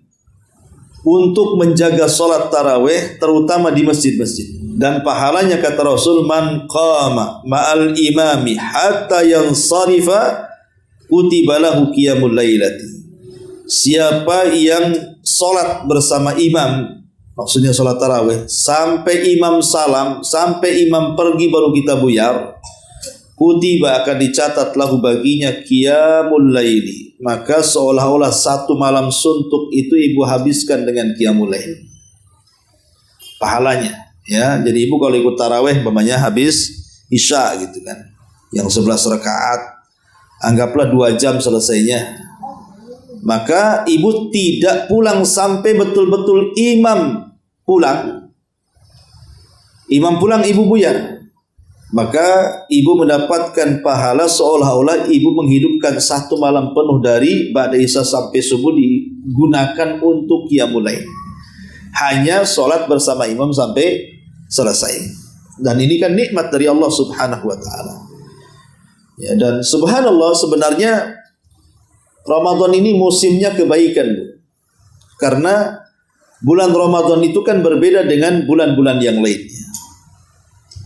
untuk menjaga salat tarawih terutama di masjid-masjid. Dan pahalanya kata Rasul, man qama ma'al imami hatta yansarifa kutiba lahu qiyamul lailati. Siapa yang salat bersama imam, maksudnya salat tarawih, sampai imam salam, sampai imam pergi baru kita buyar, kutiba akan dicatat lahu baginya qiyamul laili. Maka seolah-olah satu malam suntuk itu ibu habiskan dengan qiyamul lail. Pahalanya, ya. Jadi ibu kalau ikut tarawih umpamanya habis isya gitu kan, yang 11 rakaat, anggaplah 2 jam selesainya. Maka ibu tidak pulang sampai betul-betul imam pulang. Imam pulang ibu buyar. Maka ibu mendapatkan pahala seolah-olah ibu menghidupkan satu malam penuh dari ba'da isya sampai subuh digunakan untuk qiyamul lail. Hanya sholat bersama imam sampai selesai. Dan ini kan nikmat dari Allah Subhanahu wa taala. Ya, dan subhanallah, sebenarnya Ramadan ini musimnya kebaikan, Bu. Karena bulan Ramadan itu kan berbeda dengan bulan-bulan yang lainnya.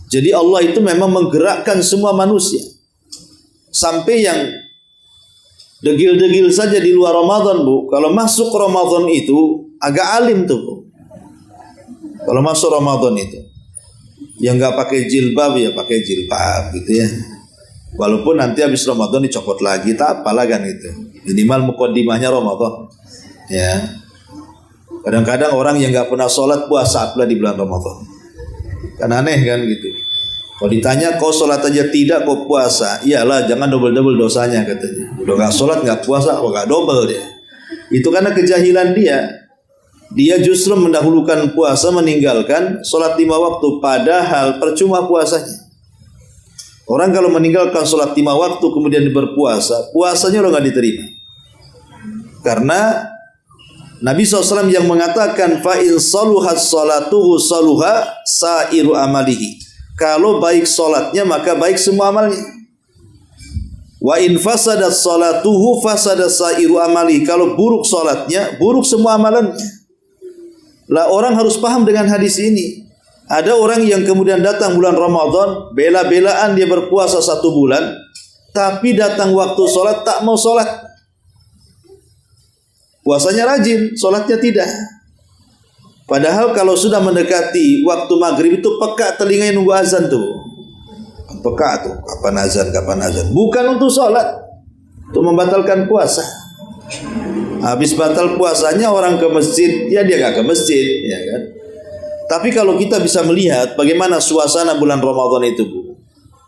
Jadi Allah itu memang menggerakkan semua manusia. Sampai yang degil-degil saja di luar Ramadan, Bu, kalau masuk Ramadan itu agak alim tuh, Bu. Kalau masuk Ramadan itu, yang nggak pakai jilbab ya pakai jilbab gitu ya. Walaupun nanti habis Ramadan dicopot lagi, tak apalah kan itu. Minimal mukaddimahnya Ramadan. Ya. Kadang-kadang orang yang nggak pernah sholat puasa pula di bulan Ramadan. Kan aneh kan gitu. Kalau ditanya kau sholat aja tidak, kau puasa, iyalah jangan double-double dosanya katanya. Udah nggak sholat nggak puasa, kok nggak double dia. Itu karena kejahilan dia. Dia justru mendahulukan puasa, meninggalkan sholat 5 waktu. Padahal percuma puasanya. Orang kalau meninggalkan sholat 5 waktu kemudian berpuasa, puasanya udah nggak diterima. Karena Nabi SAW yang mengatakan fa'in saluhat salatuhu saluha sa'iru amalihi. Kalau baik salatnya maka baik semua amalnya. Wa in fasadat salatuhu fasadat sa'iru amalihi. Kalau buruk salatnya, buruk semua amalannya. Lah orang harus paham dengan hadis ini. Ada orang yang kemudian datang bulan Ramadan, bela-belaan dia berpuasa 1 bulan, tapi datang waktu salat tak mau salat. Puasanya rajin, sholatnya tidak. Padahal kalau sudah mendekati waktu maghrib itu peka telinganya nunggu azan tuh. Peka tuh, kapan azan, kapan azan. Bukan untuk sholat, untuk membatalkan puasa. Habis batal puasanya orang ke masjid, ya dia gak ke masjid, ya kan. Tapi kalau kita bisa melihat bagaimana suasana bulan Ramadan itu, Bu,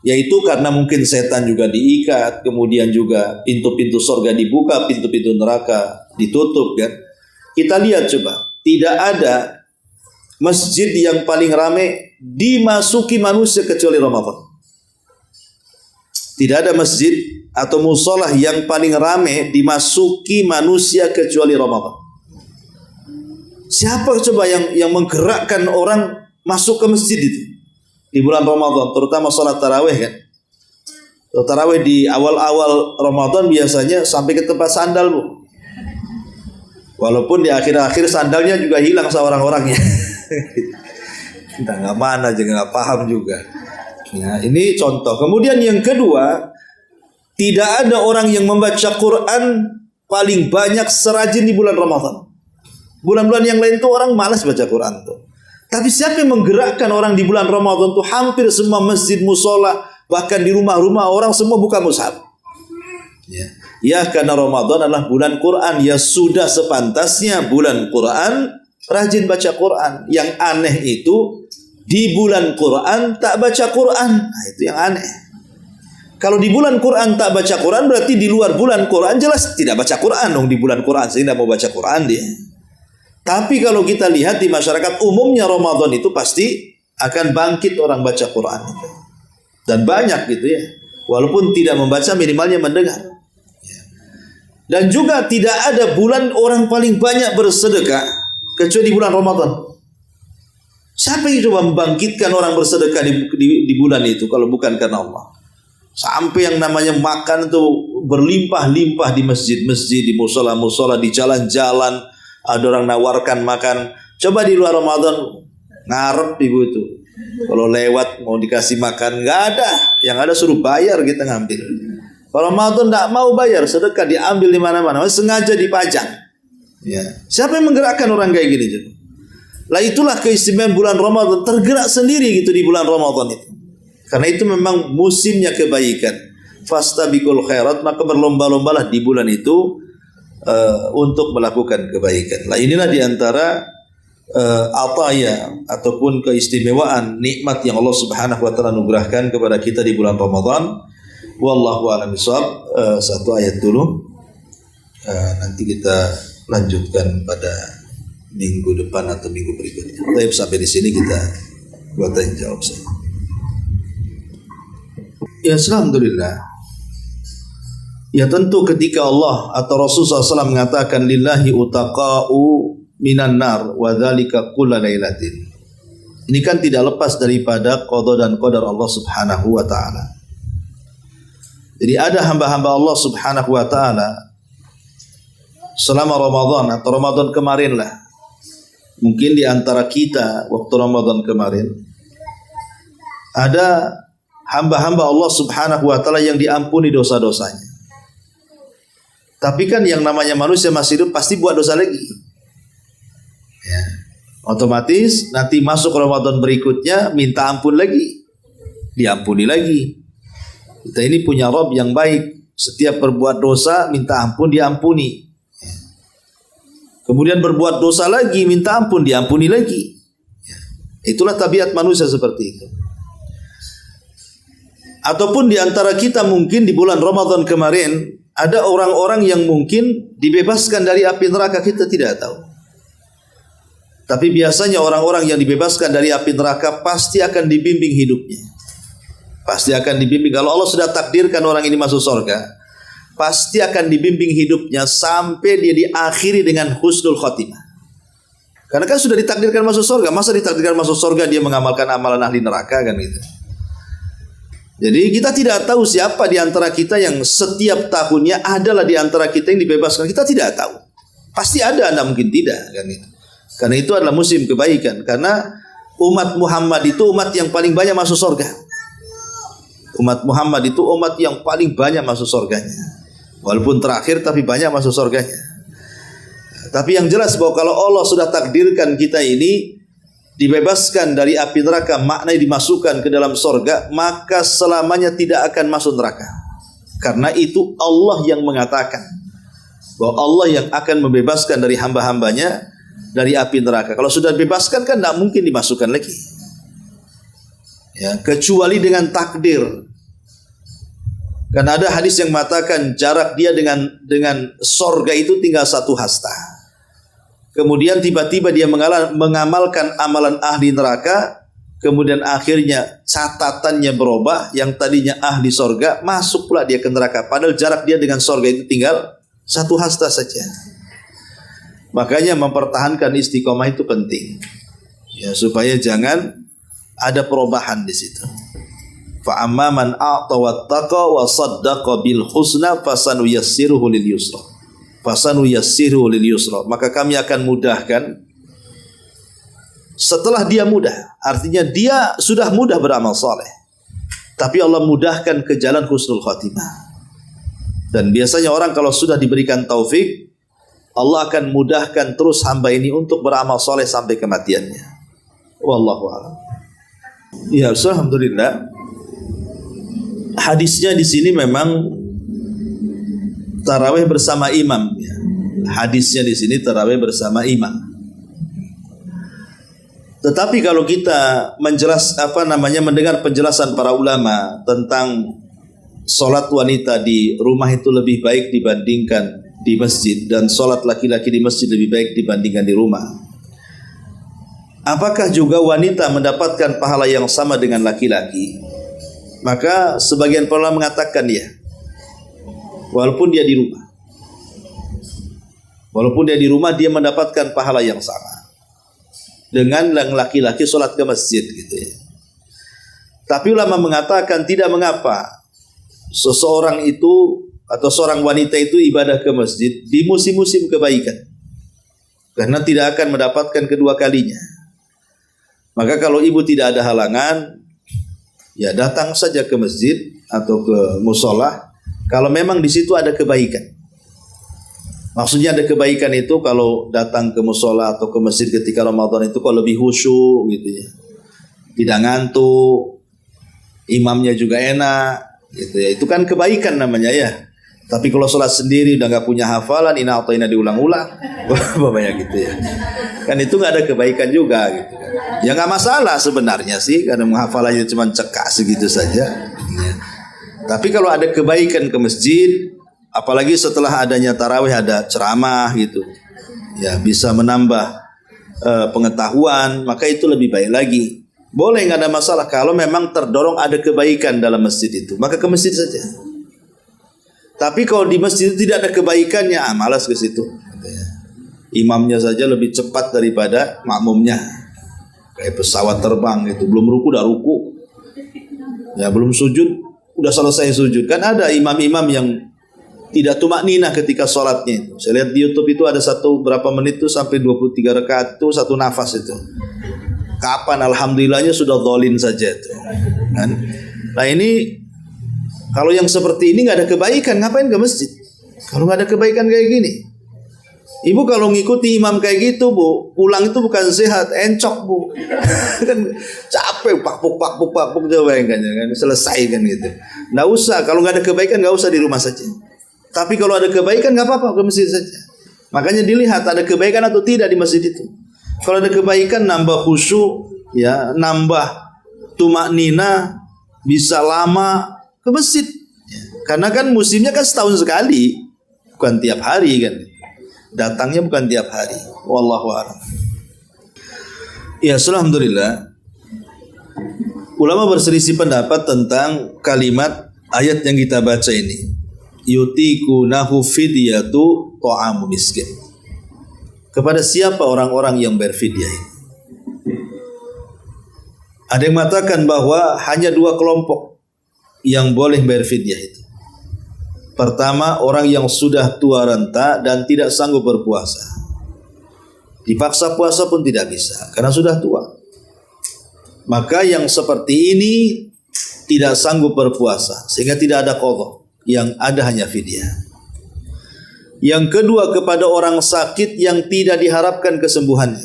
yaitu karena mungkin setan juga diikat, kemudian juga pintu-pintu surga dibuka, pintu-pintu neraka ditutup kan. Kita lihat coba, tidak ada masjid yang paling ramai dimasuki manusia kecuali Ramadan. Tidak ada masjid atau musolah yang paling ramai dimasuki manusia kecuali Ramadan. Siapa coba yang menggerakkan orang masuk ke masjid itu di bulan Ramadan, terutama sholat tarawih kan. Tarawih di awal-awal Ramadan biasanya sampai ke tempat sandal, Bu. Walaupun di akhir-akhir sandalnya juga hilang sama orang-orangnya. Entah nggak mana aja, nggak paham juga. Ya, ini contoh. Kemudian yang kedua, tidak ada orang yang membaca Quran paling banyak serajin di bulan Ramadan. Bulan-bulan yang lain tuh orang malas baca Quran tuh. Tapi siapa yang menggerakkan orang di bulan Ramadan tuh? Hampir semua masjid, musola, bahkan di rumah-rumah orang semua buka mushaf. Ya, karena Ramadan adalah bulan Quran. Ya sudah sepantasnya bulan Quran, rajin baca Quran. Yang aneh itu di bulan Quran tak baca Quran. Nah, itu yang aneh. Kalau di bulan Quran tak baca Quran, berarti di luar bulan Quran jelas tidak baca Quran dong di bulan Quran, sehingga mau baca Quran dia. Tapi kalau kita lihat di masyarakat umumnya Ramadan itu pasti akan bangkit orang baca Quran itu. Dan banyak gitu ya. Walaupun tidak membaca, minimalnya mendengar. Dan juga tidak ada bulan orang paling banyak bersedekah kecuali bulan Ramadan. Siapa yang coba membangkitkan orang bersedekah di bulan itu kalau bukan karena Allah? Sampai yang namanya makan itu berlimpah-limpah di masjid-masjid, di musola-musola, di jalan-jalan. Ada orang nawarkan makan. Coba di luar Ramadan, ngarep ibu itu. Kalau lewat mau dikasih makan, nggak ada. Yang ada suruh bayar, kita ngambil. Kalau Ramadan nggak mau bayar, sedekah diambil di mana-mana, sengaja dipajang. Ya. Siapa yang menggerakkan orang kayak gini? Lah itulah keistimewaan bulan Ramadan, tergerak sendiri gitu di bulan Ramadan itu. Karena itu memang musimnya kebaikan. Fastabiqul khairat, maka berlomba-lombalah di bulan itu untuk melakukan kebaikan. Lah inilah diantara ataya ataupun keistimewaan nikmat yang Allah Subhanahu wa taala anugerahkan kepada kita di bulan Ramadan. Wallahu a'lam bishawab. Satu ayat dulu. Nanti kita lanjutkan pada minggu depan atau minggu berikutnya. Tapi sampai di sini kita buat tanya jawab saja. Ya, alhamdulillah. Ya tentu ketika Allah atau Rasulullah SAW mengatakan lillahi utaqa'u minan nar wa dzalika kulla lailatin. Ini kan tidak lepas daripada qada dan qadar Allah Subhanahu wa taala. Jadi ada hamba-hamba Allah Subhanahu wa taala selama Ramadan atau Ramadan kemarin lah. Mungkin di antara kita waktu Ramadan kemarin ada hamba-hamba Allah Subhanahu wa taala yang diampuni dosa-dosanya. Tapi kan yang namanya manusia masih hidup pasti buat dosa lagi. Ya. Otomatis nanti masuk Ramadan berikutnya minta ampun lagi. Diampuni lagi. Kita ini punya Rabb yang baik. Setiap berbuat dosa minta ampun diampuni. Kemudian berbuat dosa lagi, minta ampun, diampuni lagi. Itulah tabiat manusia seperti itu. Ataupun di antara kita mungkin di bulan Ramadan kemarin, ada orang-orang yang mungkin dibebaskan dari api neraka, kita tidak tahu. Tapi biasanya orang-orang yang dibebaskan dari api neraka pasti akan dibimbing hidupnya. Pasti akan dibimbing. Kalau Allah sudah takdirkan orang ini masuk surga, pasti akan dibimbing hidupnya sampai dia diakhiri dengan husnul khotimah. Karena kan sudah ditakdirkan masuk surga. Masa ditakdirkan masuk surga dia mengamalkan amalan ahli neraka kan gitu. Jadi kita tidak tahu siapa di antara kita yang setiap tahunnya adalah di antara kita yang dibebaskan. Kita tidak tahu. Pasti ada, anda mungkin tidak kan itu. Karena itu adalah musim kebaikan. Karena umat Muhammad itu umat yang paling banyak masuk surga. Umat Muhammad itu umat yang paling banyak masuk surganya. Walaupun terakhir tapi banyak masuk surganya. Tapi yang jelas bahwa kalau Allah sudah takdirkan kita ini dibebaskan dari api neraka, maknanya dimasukkan ke dalam surga, maka selamanya tidak akan masuk neraka. Karena itu Allah yang mengatakan bahwa Allah yang akan membebaskan dari hamba-hambanya dari api neraka. Kalau sudah dibebaskan kan tidak mungkin dimasukkan lagi. Ya, kecuali dengan takdir. Karena ada hadis yang mengatakan jarak dia dengan sorga itu tinggal 1 hasta. Kemudian tiba-tiba dia mengamalkan amalan ahli neraka. Kemudian akhirnya catatannya berubah. Yang tadinya ahli sorga masuk pula dia ke neraka. Padahal jarak dia dengan sorga itu tinggal 1 hasta saja. Makanya mempertahankan istiqomah itu penting. Ya, supaya jangan ada perubahan di situ. Fa amma man a'ta wattaqa wa saddaqa bil husna fasanuyassiruhu lil yusra. Fasanuyassiruhu lil yusra. Maka kami akan mudahkan setelah dia mudah. Artinya dia sudah mudah beramal saleh. Tapi Allah mudahkan ke jalan husnul khatimah. Dan biasanya orang kalau sudah diberikan taufik, Allah akan mudahkan terus hamba ini untuk beramal saleh sampai kematiannya. Wallahu a'lam. Ya, alhamdulillah. Hadisnya di sini memang tarawih bersama imam. Ya. Hadisnya di sini tarawih bersama imam. Tetapi kalau kita mendengar penjelasan para ulama tentang solat wanita di rumah itu lebih baik dibandingkan di masjid, dan solat laki-laki di masjid lebih baik dibandingkan di rumah. Apakah juga wanita mendapatkan pahala yang sama dengan laki-laki? Maka sebagian ulama mengatakan ya, walaupun dia di rumah. Walaupun dia di rumah, dia mendapatkan pahala yang sama dengan yang laki-laki sholat ke masjid gitu ya. Tapi ulama mengatakan tidak mengapa seseorang itu atau seorang wanita itu ibadah ke masjid di musim-musim kebaikan, karena tidak akan mendapatkan kedua kalinya. Maka kalau ibu tidak ada halangan, ya datang saja ke masjid atau ke musola kalau memang di situ ada kebaikan. Maksudnya ada kebaikan itu kalau datang ke musola atau ke masjid ketika Ramadan itu kalau lebih khusyuk gitu ya. Tidak ngantuk, imamnya juga enak gitu ya. Itu kan kebaikan namanya ya. Tapi kalau sholat sendiri udah nggak punya hafalan, ina atau ina diulang-ulang, banyak gitu ya. Kan itu nggak ada kebaikan juga gitu kan. Ya nggak masalah sebenarnya sih, karena menghafalannya cuma cekak segitu saja. Ya. Tapi kalau ada kebaikan ke masjid, apalagi setelah adanya tarawih ada ceramah gitu, ya bisa menambah pengetahuan, maka itu lebih baik lagi. Boleh, nggak ada masalah kalau memang terdorong ada kebaikan dalam masjid itu, maka ke masjid saja. Tapi kalau di masjid itu tidak ada kebaikannya, malas ke situ. Imamnya saja lebih cepat daripada makmumnya, kayak pesawat terbang itu, belum ruku udah ruku, ya belum sujud udah selesai sujud. Kan ada imam-imam yang tidak tumakninah ketika sholatnya itu. Saya lihat di YouTube itu ada berapa menit itu sampai 23 rakaat itu satu nafas itu. Kapan alhamdulillahnya sudah dzalin saja itu. Kan? Nah ini kalau yang seperti ini nggak ada kebaikan, ngapain ke masjid? Kalau nggak ada kebaikan kayak gini, ibu kalau ngikuti imam kayak gitu bu, pulang itu bukan sehat, encok bu. Kan capek, pakpuk coba kan, selesai kan gitu. Nggak usah, kalau nggak ada kebaikan nggak usah di rumah saja. Tapi kalau ada kebaikan nggak apa-apa ke masjid saja. Makanya dilihat ada kebaikan atau tidak di masjid itu. Kalau ada kebaikan nambah khusyuk, ya nambah tumaknina, bisa lama ke masjid. Karena kan musimnya kan setahun sekali, bukan tiap hari kan. Datangnya bukan tiap hari. Wallahu a'lam. Ya, alhamdulillah. Ulama berselisih pendapat tentang kalimat ayat yang kita baca ini. Yutikunahu fidyatu ta'amu miskin. Kepada siapa orang-orang yang berfidyah ini? Ada yang mengatakan bahwa hanya dua kelompok yang boleh berfidyah itu. Pertama, orang yang sudah tua renta dan tidak sanggup berpuasa. Dipaksa puasa pun tidak bisa karena sudah tua. Maka yang seperti ini tidak sanggup berpuasa sehingga tidak ada qadha, yang ada hanya fidyah. Yang kedua, kepada orang sakit yang tidak diharapkan kesembuhannya.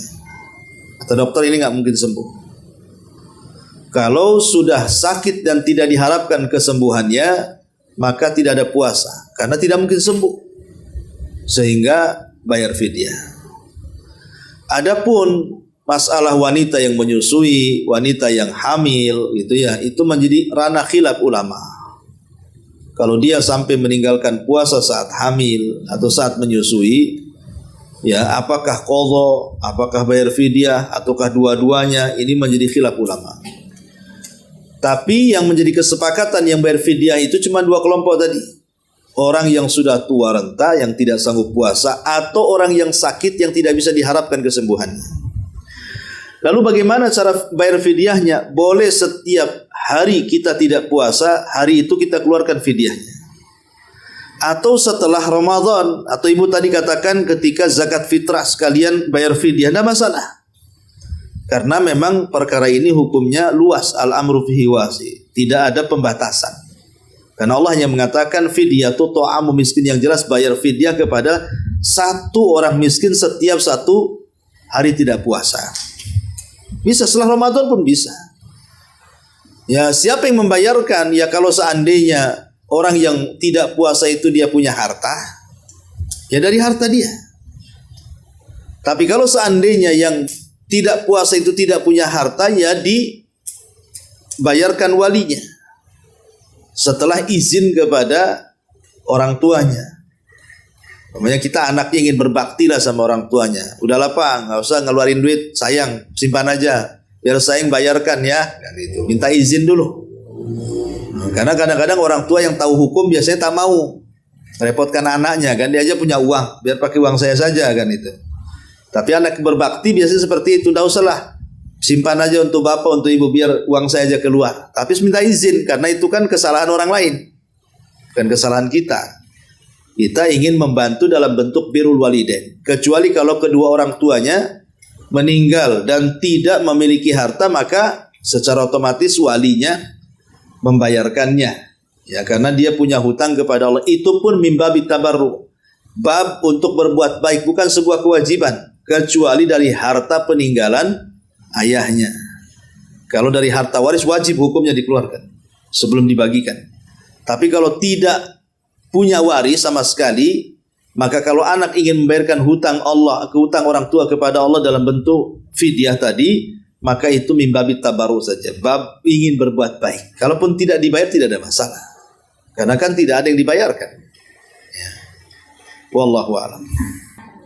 Kata dokter ini nggak mungkin sembuh. Kalau sudah sakit dan tidak diharapkan kesembuhannya, maka tidak ada puasa karena tidak mungkin sembuh, sehingga bayar fidyah. Adapun masalah wanita yang menyusui, wanita yang hamil gitu ya, itu menjadi ranah khilaf ulama. Kalau dia sampai meninggalkan puasa saat hamil atau saat menyusui, ya apakah qadha, apakah bayar fidyah ataukah dua-duanya, ini menjadi khilaf ulama. Tapi yang menjadi kesepakatan yang bayar fidyah itu cuma dua kelompok tadi. Orang yang sudah tua renta yang tidak sanggup puasa, atau orang yang sakit yang tidak bisa diharapkan kesembuhannya. Lalu bagaimana cara bayar fidyahnya? Boleh setiap hari kita tidak puasa, hari itu kita keluarkan fidyahnya. Atau setelah Ramadan, atau ibu tadi katakan ketika zakat fitrah sekalian bayar fidyah, tidak masalah. Karena memang perkara ini hukumnya luas, al-amru fihi wasi, tidak ada pembatasan. Karena Allah hanya mengatakan fidyatu ta'amu miskin, yang jelas bayar fidyah kepada satu orang miskin setiap satu hari tidak puasa. Bisa setelah Ramadan pun bisa. Ya, siapa yang membayarkan? Ya kalau seandainya orang yang tidak puasa itu dia punya harta, ya dari harta dia. Tapi kalau seandainya yang tidak puasa itu tidak punya harta, ya dibayarkan walinya setelah izin kepada orang tuanya. Namanya kita anaknya ingin berbakti lah sama orang tuanya. Udahlah pak, nggak usah ngeluarin duit, sayang simpan aja, biar sayang bayarkan ya. Kan itu. Minta izin dulu. Karena kadang-kadang orang tua yang tahu hukum biasanya tak mau. Merepotkan anaknya kan, dia aja punya uang, biar pakai uang saya saja kan itu. Tapi anak berbakti biasanya seperti itu, tidak usahlah, simpan aja untuk bapak, untuk ibu, biar uang saya aja keluar. Tapi minta izin, karena itu kan kesalahan orang lain, bukan kesalahan kita. Kita ingin membantu dalam bentuk birrul walidain. Kecuali kalau kedua orang tuanya meninggal dan tidak memiliki harta, maka secara otomatis walinya membayarkannya. Ya, karena dia punya hutang kepada Allah. Itu pun mimbabi tabarru. Bab untuk berbuat baik, bukan sebuah kewajiban, kecuali dari harta peninggalan ayahnya. Kalau dari harta waris wajib hukumnya dikeluarkan sebelum dibagikan. Tapi kalau tidak punya waris sama sekali, maka kalau anak ingin membayarkan hutang Allah, hutang orang tua kepada Allah dalam bentuk fidyah tadi, maka itu mimbabi tabarru saja. Bab ingin berbuat baik. Kalaupun tidak dibayar tidak ada masalah. Karena kan tidak ada yang dibayarkan. Ya. Wallahu a'lam.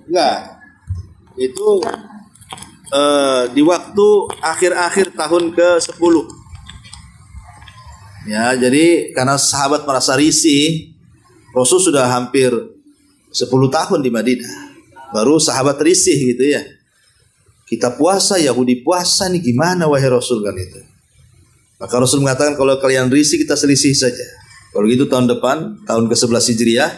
Enggak. Itu di waktu akhir-akhir tahun ke-10. Ya, jadi karena sahabat merasa risih, Rasul sudah hampir 10 tahun di Madinah. Baru sahabat risih gitu ya. Kita puasa, Yahudi puasa nih, gimana wahai Rasul kan itu. Maka Rasul mengatakan kalau kalian risih kita selisih saja. Kalau gitu tahun depan, tahun ke-11 Hijriah,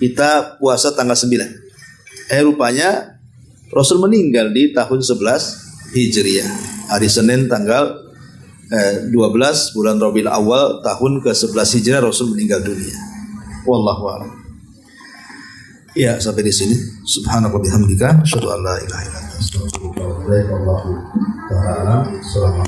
kita puasa tanggal 9. Rupanya Rasul meninggal di tahun 11 Hijriah. Hari Senin tanggal 12 bulan Rabiul Awal tahun ke-11 Hijriah Rasul meninggal dunia. Wallahu a'lam. Ya, sampai di sini. Subhanallah bihamdika, asyhadu an la ilaha illa anta, astaghfiruka wa atubu ilaik. Wallahu ta'ala.